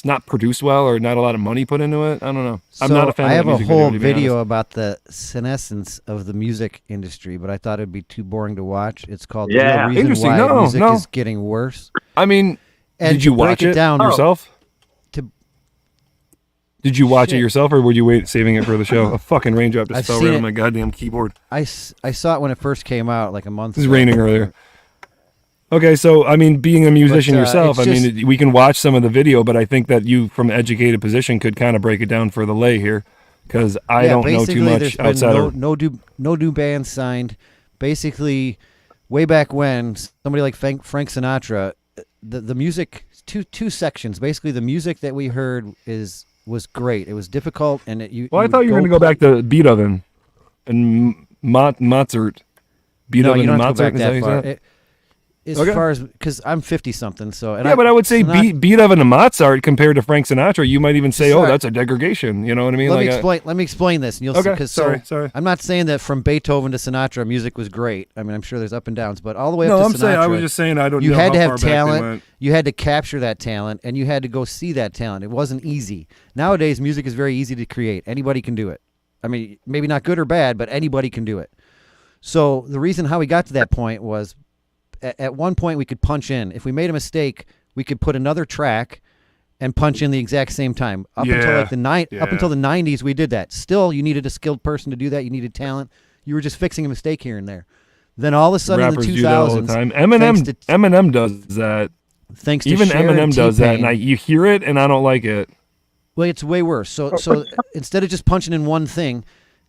not produced well or not a lot of money put into it. I don't know. I'm not a fan I of have that a music whole to be video honest. about the senescence of the music industry, but I thought it'd be too boring to watch. It's called Yeah. The Real Reason Interesting. Why No, Music no. is Getting Worse. I mean, And did you to break watch it it down- yourself? To- Did you watch Shit. it yourself, or were you saving it for the show? A fucking raindrop just I've fell seen right it. on my goddamn keyboard. I saw it when it first came out, like a month It was ago. raining earlier. Okay, so I mean, being a musician yourself, I it's mean, we can watch some of the video, but I think that you, from an educated position, could kind of break it down for the lay here, because I don't know too much there's been outside no, of. no new bands signed. Basically, way back when, somebody like Frank Sinatra the music, two sections. Basically, the music that we heard was great. It was difficult, and Well, I thought you were going to go back to Beethoven and Mozart. Beethoven you don't and have to go Mozart. back Is that that what far. you said? As Okay. far as, because I'm 50 something, so But I would say Beethoven and Mozart compared to Frank Sinatra, you might even say, Sorry. "Oh, that's a degradation." You know what I mean? Let me explain this, and you'll see. Okay, Because sorry. I'm not saying that from Beethoven to Sinatra, music was great. I mean, I'm sure there's up and downs, but all the way No, up I'm to Sinatra, saying I was just saying I don't. you know had to how have far back they talent. went. You had to capture that talent, and you had to go see that talent. It wasn't easy. Nowadays, music is very easy to create. Anybody can do it. I mean, maybe not good or bad, but anybody can do it. So the reason how we got to that point was, at one point we could punch in. If we made a mistake, we could put another track and punch in the exact same time. Up until like up until the 90s, we did that. Still, you needed a skilled person to do that. You needed talent. You were just fixing a mistake here and there. Then all of a sudden Rappers in the do that all the 2000s, time. Eminem does that. Thanks to Even Cher and Eminem does that, T-Pain. and you hear it, and I don't like it. Well, it's way worse. So instead of just punching in one thing,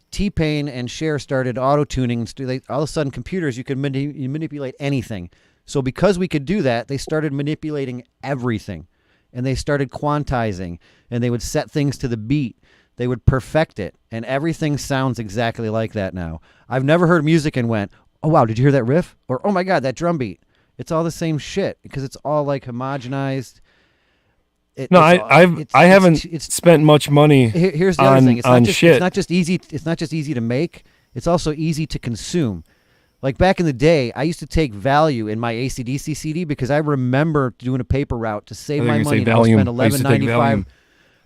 T-Pain and Cher started auto-tuning. All of a sudden, computers, you could manipulate anything. So because we could do that, they started manipulating everything. And they started quantizing. And they would set things to the beat. They would perfect it. And everything sounds exactly like that now. I've never heard music and went, oh, wow, did you hear that riff? Or, oh, my God, that drum beat. It's all the same shit because it's all like homogenized. I haven't spent much money. Here's the on, other thing. It's on not just, shit. It's not just easy. It's not just easy to make. It's also easy to consume. Like back in the day, I used to take value in my AC/DC CD because I remember doing a paper route to save my money. And I would spend $11.95.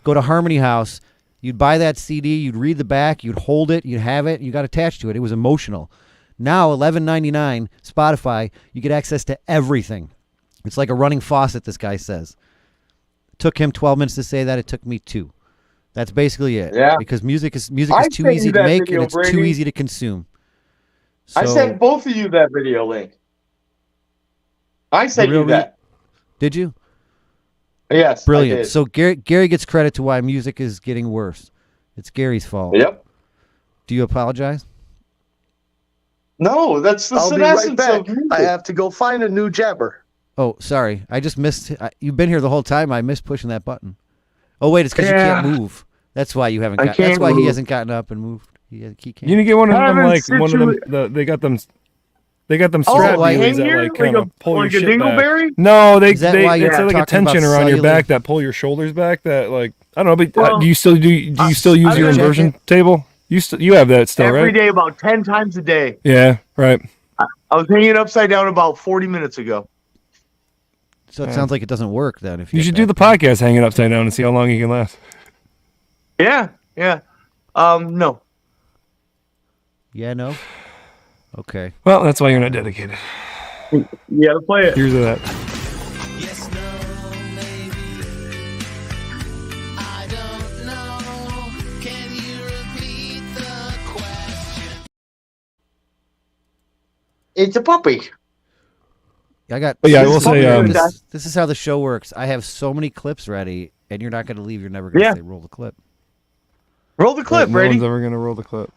Go to Harmony House. You'd buy that CD. You'd read the back. You'd hold it. You'd have it. You got attached to it. It was emotional. Now $11.99 Spotify. You get access to everything. It's like a running faucet. This guy says. Took him 12 minutes to say that. It took me 2. That's basically it. Yeah. Because music is too sent easy you to that make video, and it's too Brady. easy to consume. I So- sent both of you that video link. I sent real you that. Did you? Yes. Brilliant. I did. So Gary gets credit to why music is getting worse. It's Gary's fault. Yep. Do you apologize? No, that's the I'll be right senescence back. of music. I have to go find a new jabber. Oh, sorry. I just missed. You've been here the whole time. I missed pushing that button. Oh, wait. It's because you can't move. That's why you haven't. I That's can't why he move. hasn't gotten up and moved. He can't. You need to get one of them Haven't like one of them. They got them. They got them strap why- wheelies that Hanger? like kind of pull your like a shit back. dingleberry? No, Is that why you're it's like a talking about tension around your cellular- back that pull your shoulders back. That like I don't know. But Well, do you still use I your check inversion table? You have that still, Every right? day, about 10 times a day. Yeah, right. I was hanging upside down about 40 minutes ago. So it sounds like it doesn't work then. If You have should do the that. podcast hanging upside down and see how long you can last. Yeah. No. Yeah. No. Okay. Well, that's why you're not dedicated. You gotta play it. Here's that. Yes, no, maybe. I don't know. Can you repeat the question? It's a puppy. I got. But yeah, I this will is- say, this is how the show works. I have so many clips ready, and you're not going to leave. You're never going to Yeah. say roll the clip. Roll the clip, no Brady. one's ever gonna roll the clip.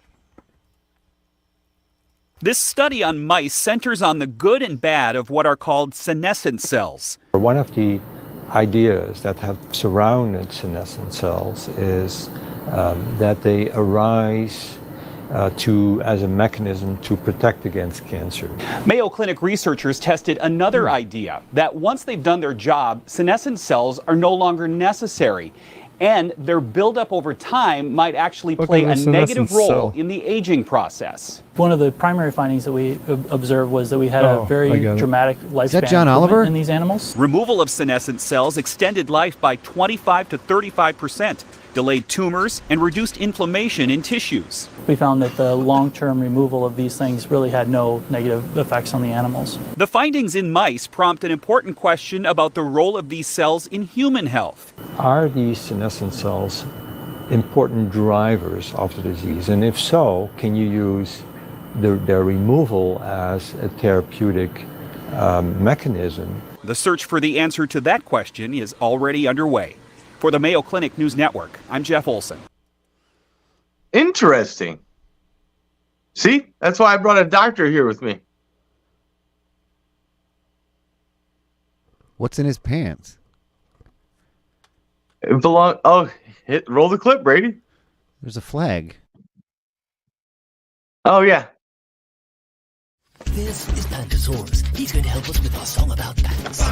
This study on mice centers on the good and bad of what are called senescent cells. One of the ideas that have surrounded senescent cells is that they arise as a mechanism to protect against cancer. Mayo Clinic researchers tested another idea that once they've done their job, senescent cells are no longer necessary. And their buildup over time might actually Look play at a the negative senescent role cell. in the aging process. One of the primary findings that we observed was that we had Oh, a I very get it. dramatic lifespan that John improvement Oliver? in these animals. Removal of senescent cells extended life by 25 to 35%, delayed tumors, and reduced inflammation in tissues. We found that the long-term removal of these things really had no negative effects on the animals. The findings in mice prompt an important question about the role of these cells in human health. Are these senescent cells important drivers of the disease? And if so, can you use their removal as a therapeutic mechanism? The search for the answer to that question is already underway. For the Mayo Clinic News Network, I'm Jeff Olson. Interesting. See? That's why I brought a doctor here with me. What's in his pants? It roll the clip, Brady. There's a flag. Oh yeah. This is Pantosaurus. He's going to help us with our song about pants.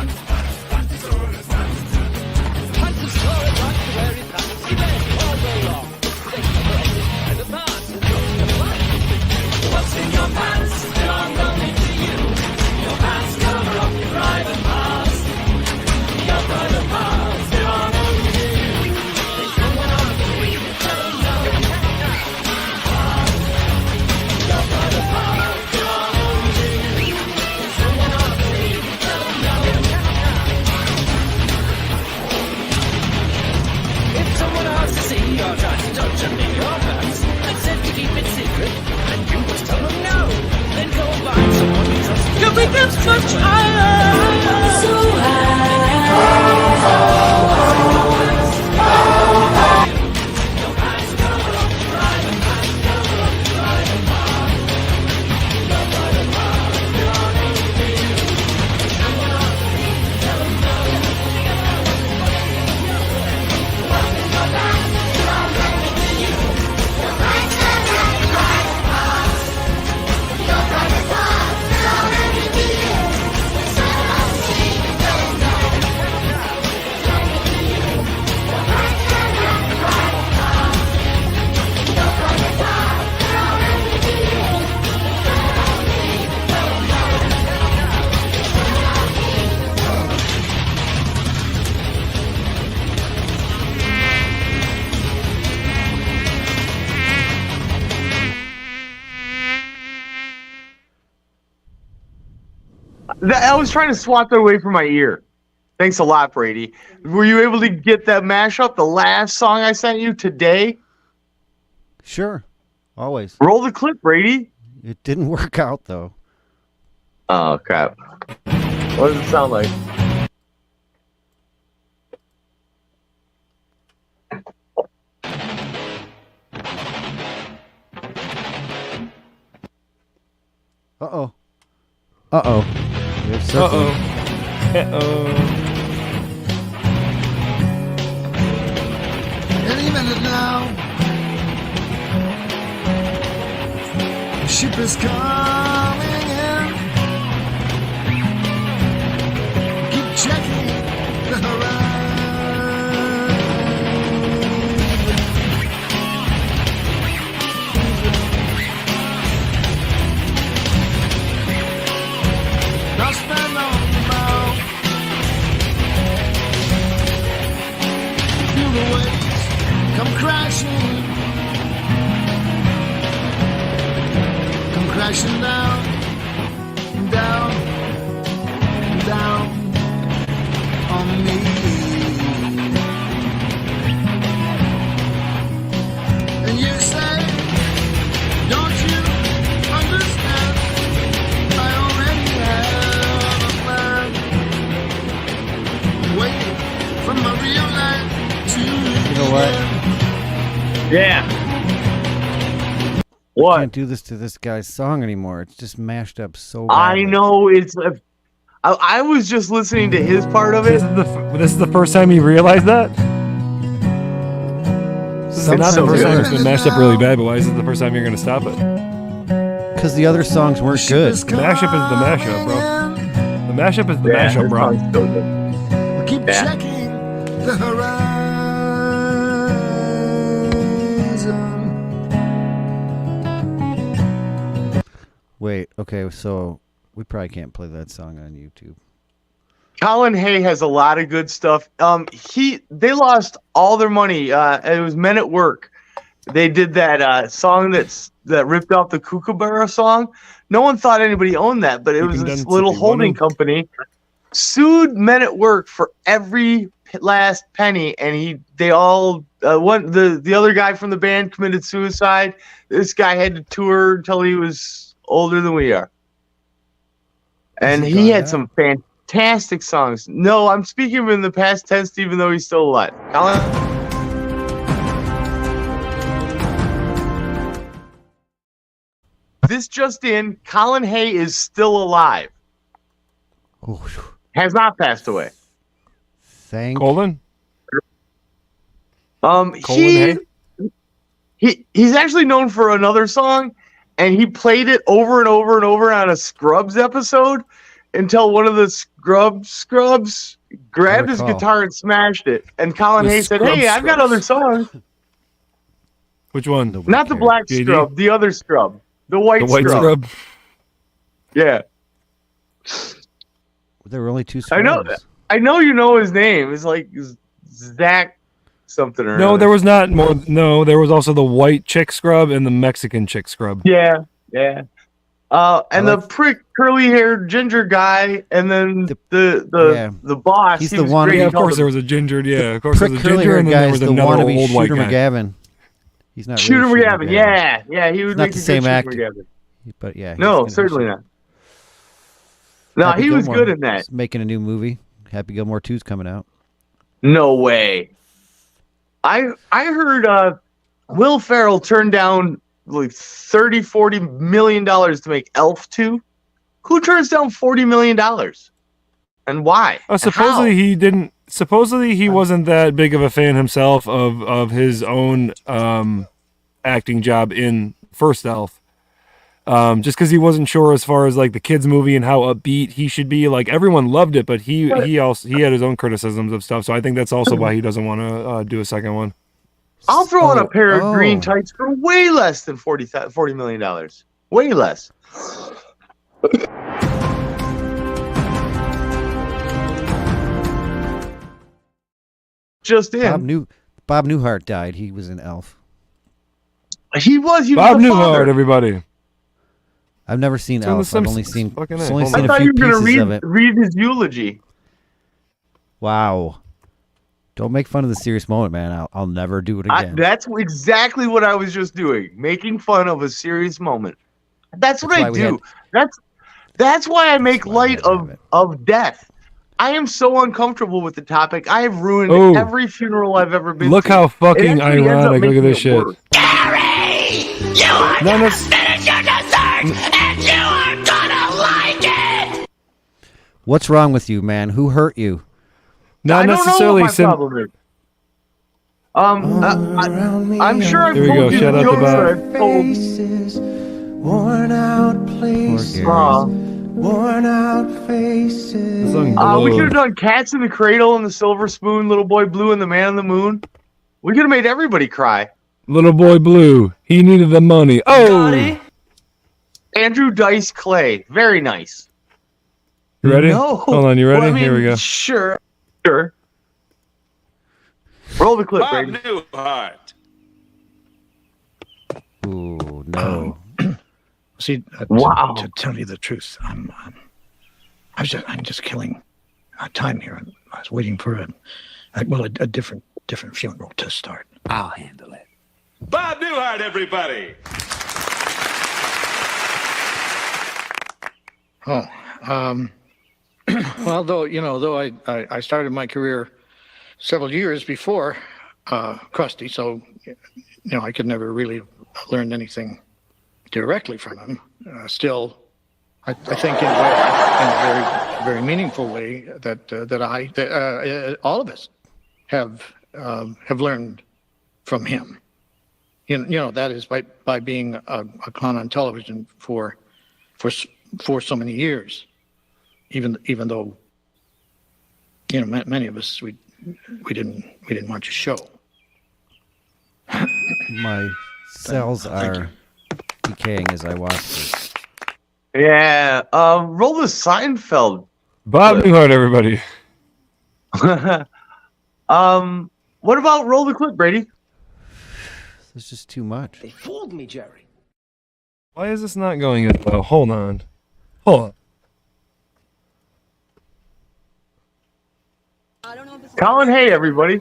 What's in your pants belong only to you. Your pants cover up your private parts. Your private parts belong only to you. There's no one else that we can tell no. Your private parts belong only to you. There's no one else that we can tell no. If someone asks to see or tries to touch under your pants and said to keep it secret, and you must tell them no, then go and find someone you trust. You'll think it's much higher. So your pants cover up your private pants, cover up your private part. Your private part belong only to you. Someone else that you can tell them no. What's in your pants belong only to you. Your pants cover up your private parts. Your private parts belong only to you. Someone else that you can tell them no. Your pants cover up your private parts. Your private parts belong only to you. I was trying to swat that away from my ear. Thanks a lot, Brady. Were you able to get that mashup, the last song I sent you today? Sure. Always. Roll the clip, Brady. It didn't work out, though. Oh, crap. What does it sound like? Uh-oh. Uh-oh. There's something. Any minute now, the ship is coming in. Keep checking the horizon. Now stand on the bow. Feel the waves come crashing. Come crashing down, down, down on me. And you say, don't you understand? I already have a plan. Waiting for my real life to You know what? Yeah. I can't do this to this guy's song anymore. It's just mashed up so bad. I know it's. I was just listening to his part of it. This is the first time you realized that? So not the first time it's been mashed up really bad, but why is it the first time you're going to stop it? Because the other songs weren't good. The mashup is the mashup, bro. The mashup is the mashup, bro. keep checking the horizon. Wait, okay, so we probably can't play that song on YouTube. Colin Hay has a lot of good stuff. They lost all their money. It was Men at Work. They did that song that ripped off the Kookaburra song. No one thought anybody owned that, but it was this little holding company sued Men at Work for every last penny, and the other guy from the band committed suicide. This guy had to tour until he was older than we are, and he had some fantastic songs. No, I'm speaking of him in the past tense, even though he's still alive. This just in, Colin Hay is still alive. Oh, has not passed away. Thank Colin? He's actually known for another song, and he played it over and over and over on a Scrubs episode until one of the Scrubs grabbed his guitar and smashed it. And Colin Hay said, "Hey, I've got other songs." Which one? Not the black JD? scrub, the other scrub, the white scrub. Yeah, There were only 2 scrubs. I know you know his name. It's like Zach something or No, another. there was not more. No, there was also the white chick scrub and the Mexican chick scrub. Yeah. And the prick curly haired ginger guy, and then the boss. He's he the was one. great. Yeah, He of course called there him was a ginger. Yeah, of course there Prick was a curly ginger, haired and then guy there is was the another wannabe old white Shooter guy. McGavin. He's not Shooter really McGavin. Yeah, he would Not make the a same good actor. Shooter McGavin. But yeah. No, certainly not. No, Happy he was Gilmore good in that. is making a new movie. Happy Gilmore 2's coming out. No way. I heard Will Ferrell turned down like $30-40 million to make Elf 2. Who turns down $40 million? And why? Supposedly he didn't. Supposedly he wasn't that big of a fan himself of his own acting job in First Elf. Just because he wasn't sure as far as like the kids movie and how upbeat he should be. Like everyone loved it, but he had his own criticisms of stuff. So I think that's also why he doesn't want to do a second one. I'll throw on a pair of green tights for way less than $40 million. Way less. Just in. Bob Newhart died. He was an Elf. He was Bob the Newhart, father. everybody. I've never seen It's in The Elf. I've only Simpsons. seen, Fucking just A. only I seen a thought few you were pieces going of it. to read his eulogy. Wow. Don't make fun of the serious moment, man. I'll never do it again. That's exactly what I was just doing, making fun of a serious moment. That's what I do. That's why I make light of death. I am so uncomfortable with the topic. I have ruined every funeral I've ever been Look to. how It fucking actually ends up ironic. Look making at this it shit. worse. You are never finished your dessert, and you are gonna like it! What's wrong with you, man? Who hurt you? Not I don't necessarily. know what my problem is. I'm sure I've Here we go. told you Shout out to jokes Bob. that I've told. Worn out places, worn out faces. We could have done Cats in the Cradle and the Silver Spoon, Little Boy Blue and the Man on the Moon. We could have made everybody cry. Little boy blue. He needed the money. Oh, Andrew Dice Clay. Very nice. you ready? No. Hold on. You ready? Well, I mean, Here we go. Sure. Roll the clip, Brady. Newhart. Ooh, no. See, Wow. to tell you the truth, I'm just killing time here. I was waiting for a different funeral to start. I'll handle it. Bob Newhart, everybody. Well, though I started my career several years before Krusty, so I could never really learn anything directly from him. Still, I think in a very, very meaningful way that all of us have learned from him. That is by being a clown on television for so many years. Even though many of us we didn't watch a show. My cells are decaying as I watch this. Yeah. Roll the Seinfeld. Bob Newhart, everybody. What about roll the clip, Brady? There's just too much. They fooled me, Jerry. Why is this not going as well? Hold on. Colin Hay, everybody.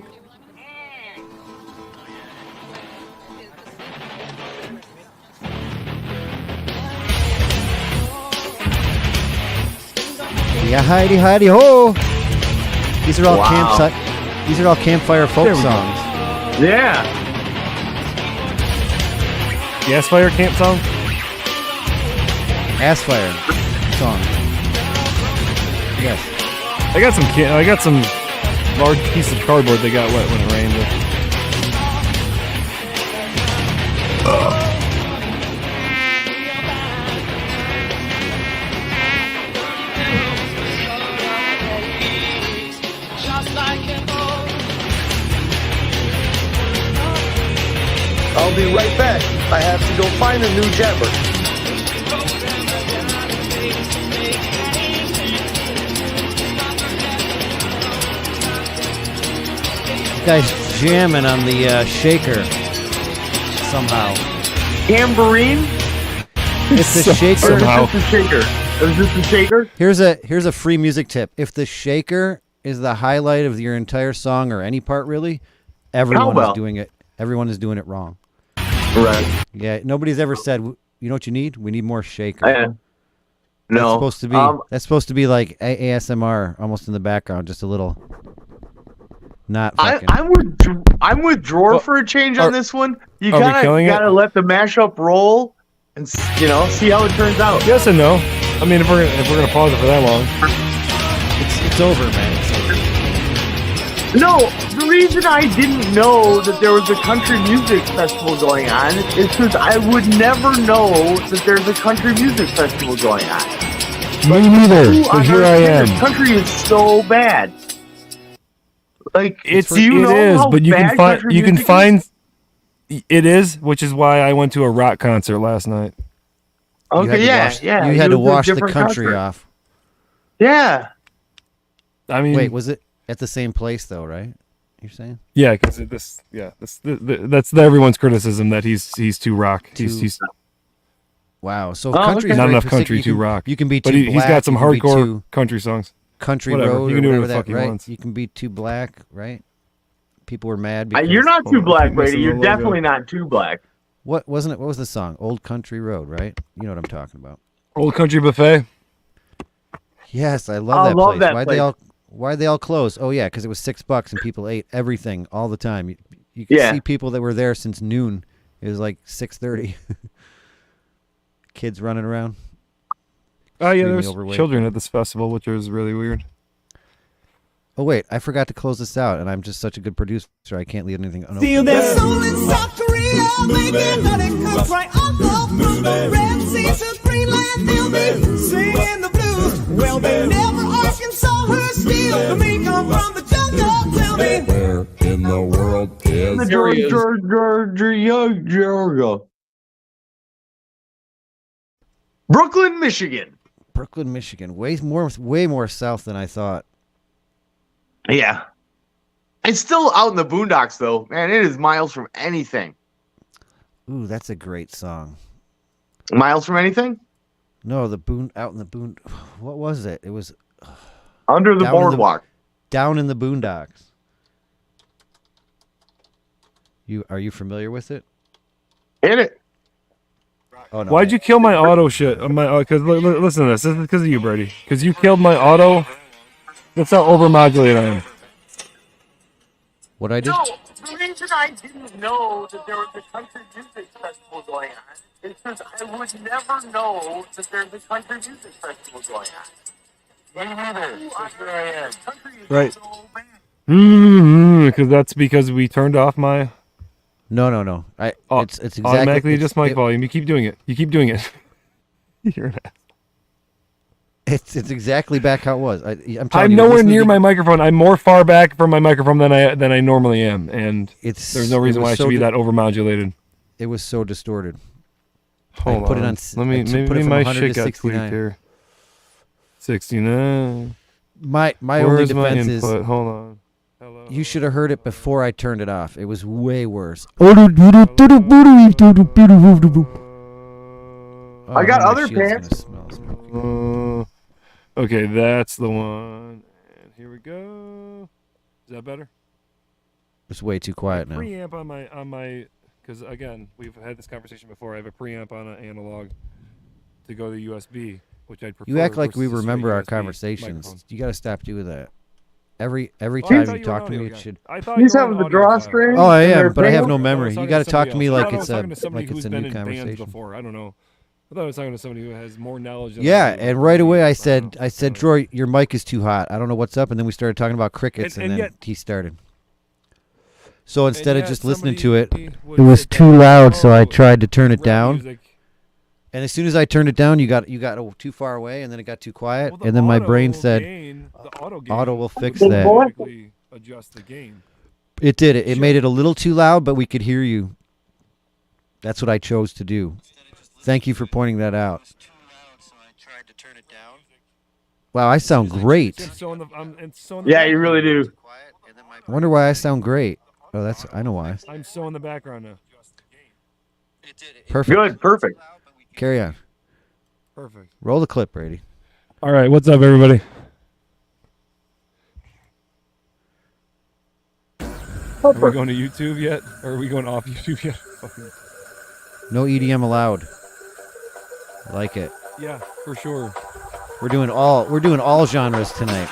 Yeah, hidey ho. These are all Wow. These are all campfire folk There we go. songs. Yeah. Gas fire camp song. Ass fire song. Yes. I got some large piece of cardboard that got wet when it rained. I'll be right back. I have to go find a new jabber. Guy's jamming on the shaker somehow. Tambourine? If the shaker somehow. Is this the shaker? Is this the shaker? Here's a free music tip. If the shaker is the highlight of your entire song or any part really, everyone is doing it. Everyone is doing it wrong. Right. Yeah, nobody's ever said, you know what you need? We need more shaker. No. That's supposed to be like ASMR almost in the background, just a little not fucking. I'm with Drawer for a change on this one. You kind of gotta let the mashup roll and see how it turns out. Yes and no. I mean, if we're gonna pause it for that long, it's over, man. It's over. No, the reason I didn't know that there was a country music festival going on is because I would never know that there's a country music festival going on. Me neither. But here I am. This country is so bad. Like it is, but you can find. It is, which is why I went to a rock concert last night. Okay, You had to wash the country off. Yeah. I mean, wait, was it at the same place though? Right? You're saying? Yeah, because that's everyone's criticism that he's too rock. He's wow. So country not enough country to rock. You can be but too he's got some hardcore country songs. Country whatever. road. You can do whatever that, the fuck you right? want. You can be too black, right? People were mad. You're not too black, Brady. You're definitely not too black. What wasn't it? What was the song? Old Country Road, right? You know what I'm talking about. Old Country Buffet. Yes, I love that place. Why'd they all close? Oh yeah, because it was $6 and people ate everything all the time. You could see people that were there since noon. It was like 6:30. Kids running around. Oh yeah, there's children at this festival, which is really weird. Oh wait, I forgot to close this out, and I'm just such a good producer, I can't leave anything unopened. Feel their soul in South Korea, making honey comes right on from the Red Sea to Greenland. They'll be singing the blues. Well, they never Arkansas her steel. The meat come from the jungle. Tell me where in the world is Georgia? Brooklyn, Michigan. Brooklyn, Michigan. Way more south than I thought. Yeah. It's still out in the boondocks, though. Man, it is miles from anything. Ooh, that's a great song. Miles from anything? No, out in the boon. What was it? It was Under the Boardwalk. Down in the boondocks. Are you familiar with it? Hit it. Oh, no, why'd you kill my auto shit? Because listen to this. This is because of you, Brady. Because you killed my auto. That's how overmodulated I am. What I did? No, the reason I didn't know that there was a country music festival going on is because I would never know that there's a country music festival going on. Me neither. Right. Because that's because we turned off my. No. It's exactly automatically adjust mic volume. You keep doing it. You're an ass. It's exactly back how it was. I'm nowhere near my microphone. I'm more far back from my microphone than I normally am, and there's no reason why I should be that overmodulated. It was so distorted. Hold on. Maybe my shit got tweaked here. 69. My only defense is. Hold on. Hello. You should have heard it before I turned it off. It was way worse. I got other pants. Okay, that's the one. And here we go. Is that better? It's way too quiet now. Preamp on my because again we've had this conversation before. I have a preamp on an analog to go to USB, which I'd prefer. You act like we remember our conversations. You got to stop doing that. Every time you talk to me, it should. He's having the drawstring. Oh, I am, but I have no memory. You got to talk to me like it's a new conversation. Before. I don't know. I thought I was talking to somebody who has more knowledge. Than Yeah, me. and right away I said, Troy, your mic is too hot. I don't know what's up. And then we started talking about crickets, and then yet, he started. So instead of just listening to it, somebody it was too loud. So I tried to turn it rap down. music. And as soon as I turned it down, you got too far away, and then it got too quiet. And then my brain said, "Auto will fix that." Automatically adjust the gain. It did it. It made it a little too loud, but we could hear you. That's what I chose to do. Thank you for pointing that out. Wow, I sound great. Yeah, you really do. I wonder why I sound great. Oh, I know why. I'm so in the background now. Perfect. Good, perfect. Carry on. Perfect. Roll the clip, Brady. All right, what's up, everybody? Are we going to YouTube yet? Or are we going off YouTube yet? No EDM allowed. I like it. Yeah, for sure. We're doing all genres tonight.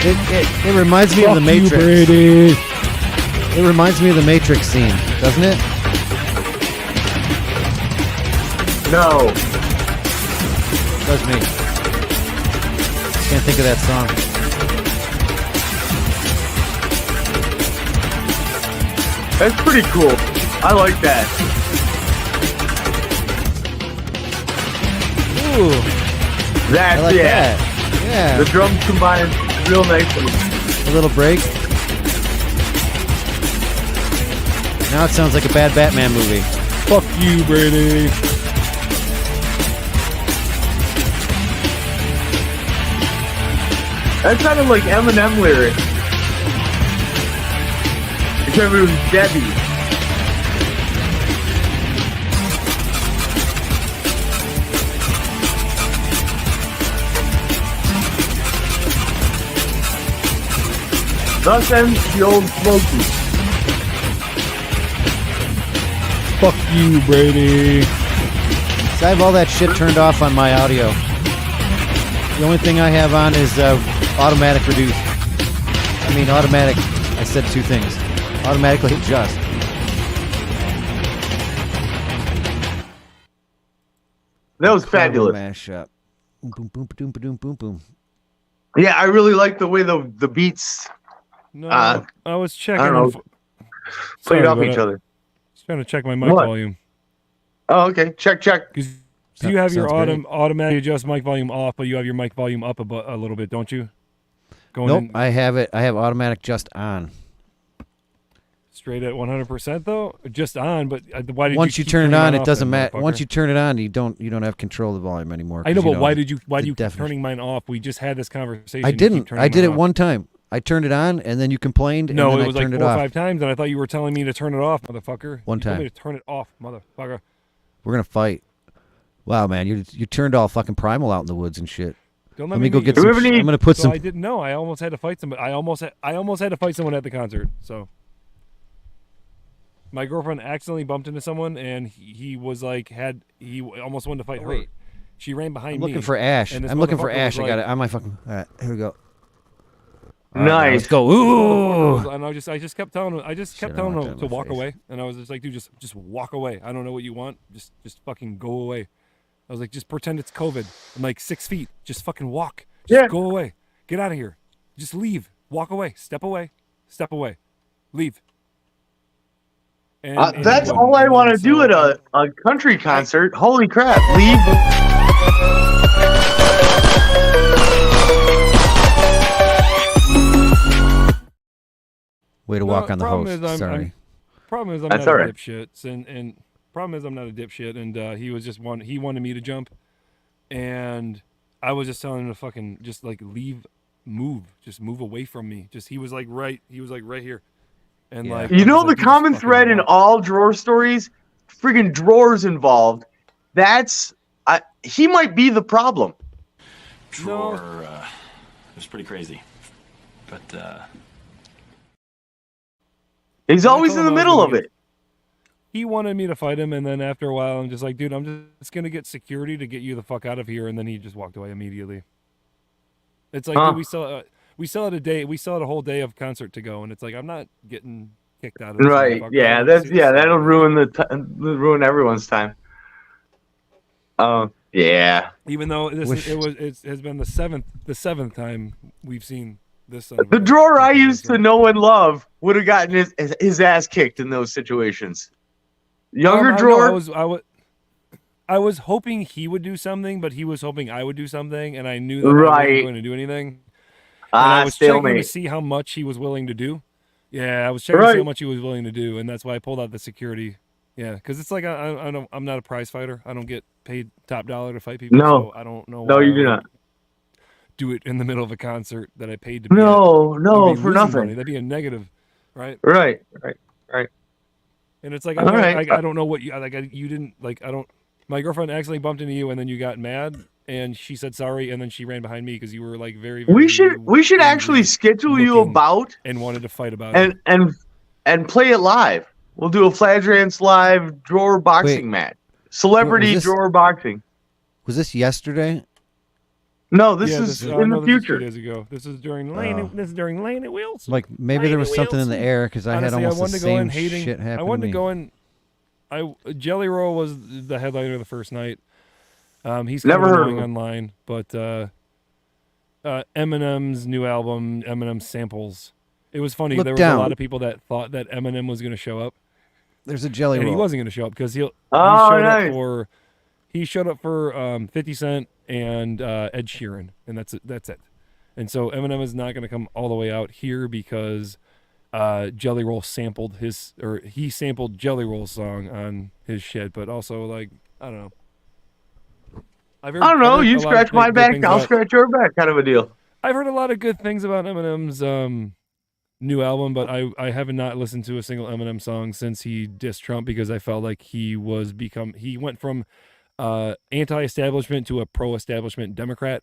It reminds me of the Matrix. Brady. It reminds me of the Matrix scene, doesn't it? No. It does me. Can't think of that song. That's pretty cool. I like that. Ooh. That's I like yeah. that. Yeah. The drums combine real nicely. A little break. Now it sounds like a bad Batman movie. Fuck you, Brady. That sounded like Eminem lyrics. Except it was Debbie. Thus ends the old Smokey. Fuck you, Brady. So I have all that shit turned off on my audio. The only thing I have on is automatic reduce. I mean automatic. I said two things. Automatically adjust. That was fabulous. Mash up. Boom, boom, boom, boom, boom, boom, boom. Yeah, I really like the way the beats. No, I was checking. I don't know. Played off each other. Just trying to check my mic volume. Oh, okay. Check. So you have your automatic adjust mic volume off, but you have your mic volume up a little bit, don't you? Nope, I have it. I have automatic just on. Straight at 100% though, just on. But why did once you keep turn it turning on, mine it off doesn't then, matter. motherfucker? Once you turn it on, you don't have control of the volume anymore. I know, but why do you keep definition. turning mine off? We just had this conversation. I didn't. I did it off. one time. I turned it on, and then you complained. No, and then it was I like turned 4 it or off. 5 times, and I thought you were telling me to turn it off, motherfucker. One you time. told me to turn it off, motherfucker. We're gonna fight. Wow, man, you turned all fucking primal out in the woods and shit. Don't let me go get some. I'm gonna put some. I didn't know. I almost had to fight somebody. I almost had to fight someone at the concert. So my girlfriend accidentally bumped into someone, and he was like he almost wanted to fight her. She ran behind I'm me. looking for Ash. And this I'm looking for motherfucker Ash. was I got like- it on my fucking. All right, here we go. Nice. Let's go. Ooh. And I just kept telling him. I just kept Shit, I telling want him that to in my walk face. away, and I was just like, dude, just walk away. I don't know what you want. Just fucking go away. I was like, just pretend it's COVID. I'm like 6 feet. Just fucking walk. Just go away. Get out of here. Just leave. Walk away. Step away. Step away. Leave. And That's he all wouldn't. I And want to then do at so- a country concert. Holy crap. Leave. Way to walk on the problem host. is I'm- Sorry. Problem is I'm That's not all a right. dipshit, and problem is I'm not a dipshit, and he was just he wanted me to jump, and I was just telling him to fucking just like leave, just move away from me. He was like right here, and like You I know was the like, "Dude, common just fucking thread in walk." all drawer stories? Friggin' drawers involved. He might be the problem. drawer. It was pretty crazy. But he's always in the middle of it. He wanted me to fight him, and then after a while, I'm just like, dude, I'm just gonna get security to get you the fuck out of here, and then he just walked away immediately. It's like, dude, we still had a whole day of concert to go, and it's like, I'm not getting kicked out of this. Right? Yeah, that'll ruin everyone's time. Yeah. Even though it has been the seventh time we've seen this. The drawer I used to know and love would have gotten his ass kicked in those situations. Younger drawer. I was hoping he would do something, but he was hoping I would do something, and I knew that I wasn't going to do anything. And I was checking to see how much he was willing to do. Yeah, I was checking to see how much he was willing to do, and that's why I pulled out the security. Yeah, because it's like I'm not a prize fighter. I don't get paid top dollar to fight people. No, so I don't know. No, you do not. Do it in the middle of a concert that I paid to be No, at. For nothing. Money. That'd be a negative, right? Right. And it's like, I don't know what you like. You didn't like. I don't. My girlfriend accidentally bumped into you, and then you got mad, and she said sorry, and then she ran behind me because you were like very. We should actually schedule you a bout and wanted to fight about it and play it live. We'll do a Fladge Rants live drawer boxing match. Celebrity drawer boxing. Was this yesterday? No, this is in the future. 2 days ago. This is during Lane at Wheels. Like maybe there was something in the air because I had almost the same shit happen. I wanted to go in. Jelly Roll was the headliner the first night. He's never heard of him online, but Eminem's new album, Eminem Samples. It was funny. There was a lot of people that thought that Eminem was going to show up. There's a Jelly Roll. He wasn't going to show up because he showed up for 50 Cent and Ed Sheeran, and that's it. And so Eminem is not going to come all the way out here because Jelly Roll sampled he sampled Jelly Roll's song on his shit, but also like I don't know. I don't know. You scratch my back, I'll scratch your back, kind of a deal. I've heard a lot of good things about Eminem's new album, but I have not listened to a single Eminem song since he dissed Trump because I felt like he went from anti-establishment to a pro-establishment Democrat,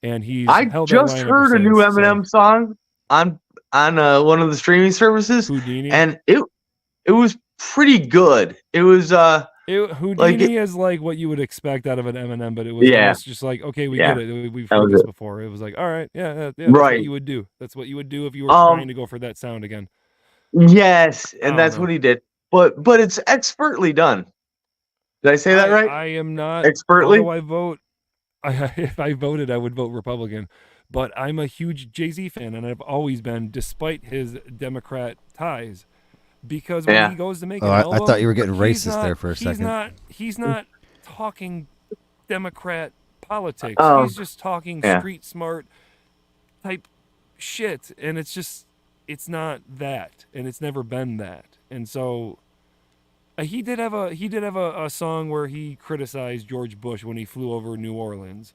and I just heard a new Eminem song on one of the streaming services, Houdini, and it was pretty good. It was Houdini is like what you would expect out of an Eminem, but it was almost just like, okay, we get it. We've heard this before. It was like, all right, that's what you would do. That's what you would do if you were trying to go for that sound again. Yes, and that's what he did. But it's expertly done. Did I say that right? I am not expertly. Although if I voted, I would vote Republican. But I'm a huge Jay-Z fan, and I've always been, despite his Democrat ties. Because when he goes to make an album, I thought you were getting racist there for a second. He's not talking Democrat politics. He's just talking street smart type shit, and it's not that, and it's never been that. And so he did have a song where he criticized George Bush when he flew over New Orleans,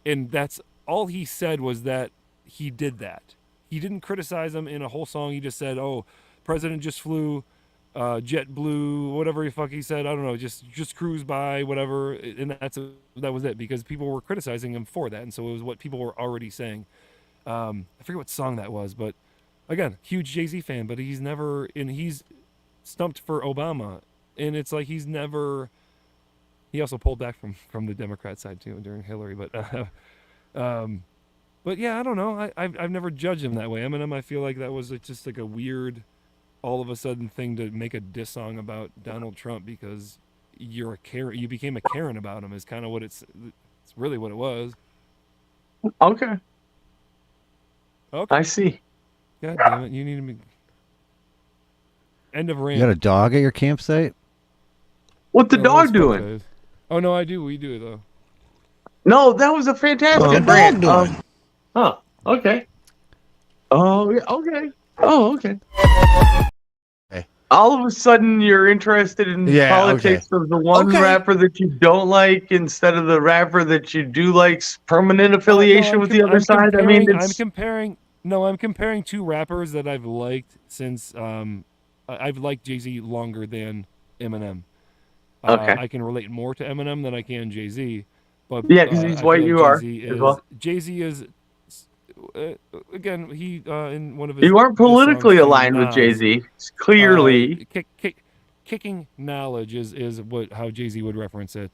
and that's all he said was that he did that. He didn't criticize him in a whole song. He just said, "Oh, President just flew JetBlue," whatever the fuck he said. I don't know, just cruise by, whatever. And that was it, because people were criticizing him for that, and so it was what people were already saying. I forget what song that was, but again, huge Jay-Z fan, but he's stumped for Obama, and it's like he also pulled back from the Democrat side too during Hillary, but yeah, I don't know. I've never judged him that way. Eminem, I feel like that was just like a weird, all of a sudden thing to make a diss song about Donald Trump because you became a Karen about him is kind of what it's really what it was. Okay. I see. God damn it! You need to be. End of rant. You got a dog at your campsite? What the dog doing? Oh no, I do. We do though. No, that was a fantastic rant. Okay. Oh, yeah, okay. Oh, okay. All of a sudden, you're interested in politics of the one rapper that you don't like instead of the rapper that you do like's permanent affiliation with the other side. I mean, I'm comparing two rappers that I've liked since I've liked Jay-Z longer than Eminem. Okay. I can relate more to Eminem than I can Jay-Z. But Yeah, because he's I white. feel You like are Jay-Z as well. Jay-Z is again. He in one of his. You aren't his songs, politically Kicking aligned with Nas, Jay-Z. Clearly, kicking knowledge is how Jay-Z would reference it.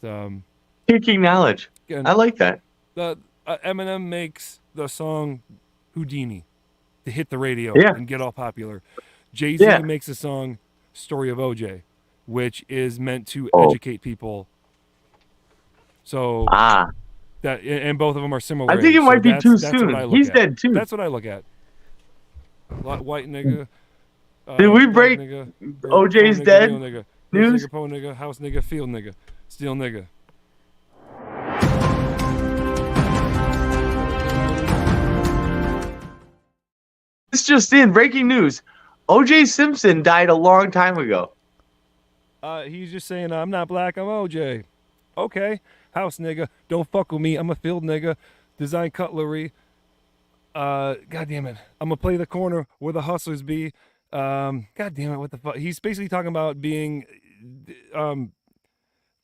kicking knowledge. Again, I like that. Eminem makes the song Houdini to hit the radio and get all popular. Jay-Z makes the song Story of OJ, which is meant to educate people. So that and both of them are similar. I think it might be too soon. He's dead too. That's what I look at. White nigga. Did we break nigga, OJ's nigga, dead? Nigga, News? Nigga, po nigga, house nigga, field nigga, steel nigga. It's just in breaking news. OJ Simpson died a long time ago. He's just saying, I'm not black, I'm OJ. Okay, house nigga, don't fuck with me, I'm a field nigga, design cutlery. God damn it, I'm gonna play the corner where the hustlers be. God damn it, what the fuck? He's basically talking about being,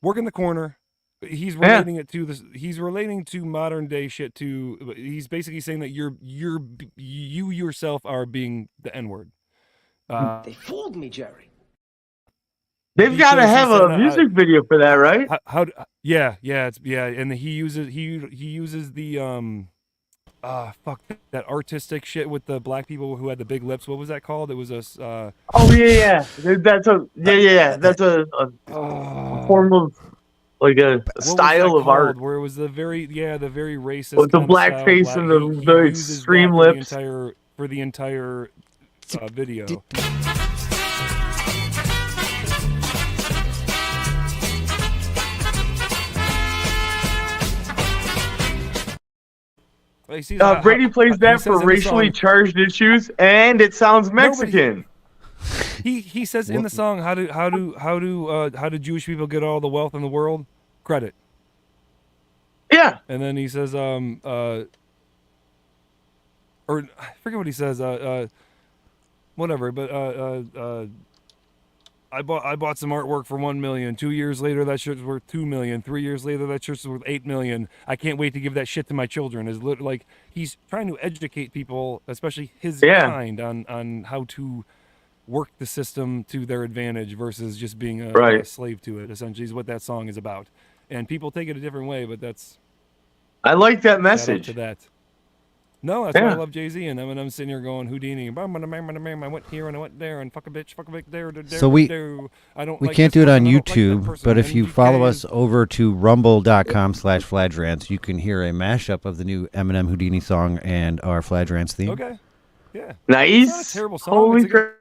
working the corner. He's relating it to this. He's relating to modern day shit. He's basically saying that you yourself are being the N-word. They fooled me, Jerry. They've got to have a music video for that, right? And he uses the fuck that artistic shit with the black people who had the big lips. What was that called? It was a. Oh yeah. That's a That's a form of like a style of art where it was the very racist with the blackface and the extreme lips for the entire video. Brady plays that for racially charged issues, and it sounds Mexican. He says in the song, how do Jewish people get all the wealth in the world? Credit. Yeah. And then he says, or I forget what he says. Whatever. But I bought some artwork for $1 million. 2 years later, that shit's worth $2 million. 3 years later, that shit's worth $8 million. I can't wait to give that shit to my children. Is like he's trying to educate people, especially his kind, on how to work the system to their advantage versus just being a slave to it. Essentially, is what that song is about. And people take it a different way, but that's. I like that message. To that. No, that's why I love Jay-Z, and I'm sitting here going Houdini. I went here and I went there and fuck a bitch there. So we can't do it on YouTube, but if you follow us over to rumble.com/Fladge Rants, you can hear a mashup of the new Eminem Houdini song and our Fladge Rants theme. Okay. Yeah. Nice. It's not a terrible song. Holy crap.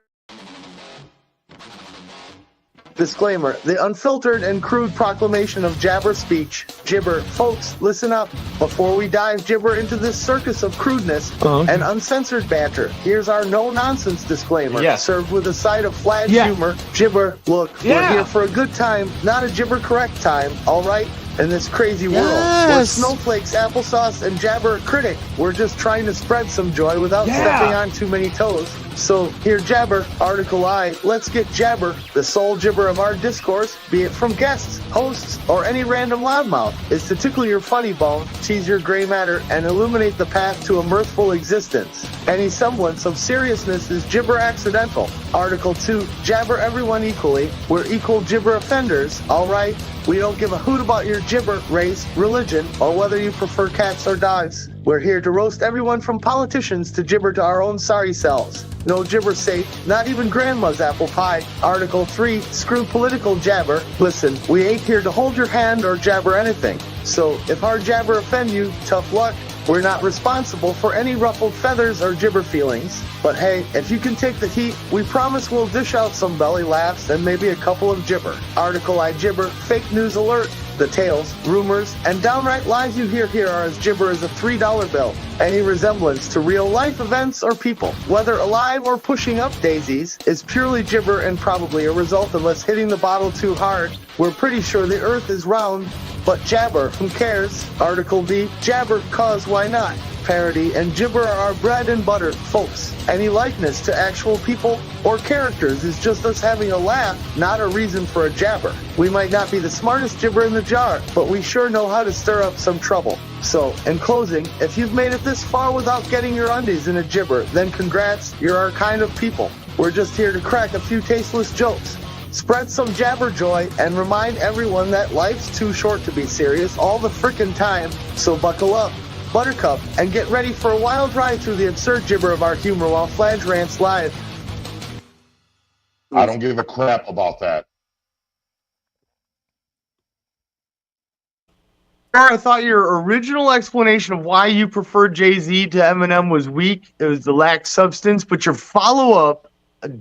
Disclaimer, the unfiltered and crude proclamation of jabber speech. Gibber. Folks, listen up. Before we dive gibber into this circus of crudeness and uncensored banter, here's our no-nonsense disclaimer, served with a side of Fladge humor. Gibber, look, we're here for a good time, not a gibber-correct time, all right? In this crazy world, we're snowflakes, applesauce, and jabber critic. We're just trying to spread some joy without stepping on too many toes. So, here Jabber, Article I, let's get Jabber, the sole gibber of our discourse, be it from guests, hosts, or any random loudmouth, is to tickle your funny bone, tease your gray matter, and illuminate the path to a mirthful existence. Any semblance of seriousness is gibber accidental. Article 2, jabber everyone equally. We're equal gibber offenders, alright? We don't give a hoot about your gibber, race, religion, or whether you prefer cats or dogs. We're here to roast everyone from politicians to gibber to our own sorry selves. No gibber safe, not even grandma's apple pie. Article 3, screw political jabber. Listen, we ain't here to hold your hand or jabber anything. So, if our jabber offend you, tough luck. We're not responsible for any ruffled feathers or gibber feelings. But hey, if you can take the heat, we promise we'll dish out some belly laughs and maybe a couple of gibber. Article I gibber, fake news alert. The tales, rumors, and downright lies you hear here are as gibber as a $3 bill. Any resemblance to real-life events or people, whether alive or pushing up daisies, is purely gibber and probably a result of us hitting the bottle too hard. We're pretty sure the earth is round, but jabber, who cares? Article D, jabber, cause why not? parody, and gibber are our bread and butter, folks. Any likeness to actual people or characters is just us having a laugh, not a reason for a jabber. We might not be the smartest gibber in the jar, but we sure know how to stir up some trouble. So, in closing, if you've made it this far without getting your undies in a gibber, then congrats, you're our kind of people. We're just here to crack a few tasteless jokes, spread some jabber joy, and remind everyone that life's too short to be serious all the frickin' time, so buckle up, buttercup, and get ready for a wild ride through the absurd gibber of our humor while Fladge Rants live. I don't give a crap about that. I thought your original explanation of why you preferred Jay-Z to Eminem was weak. It was the lack of substance, but your follow-up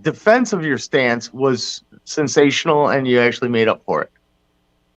defense of your stance was sensational, and you actually made up for it.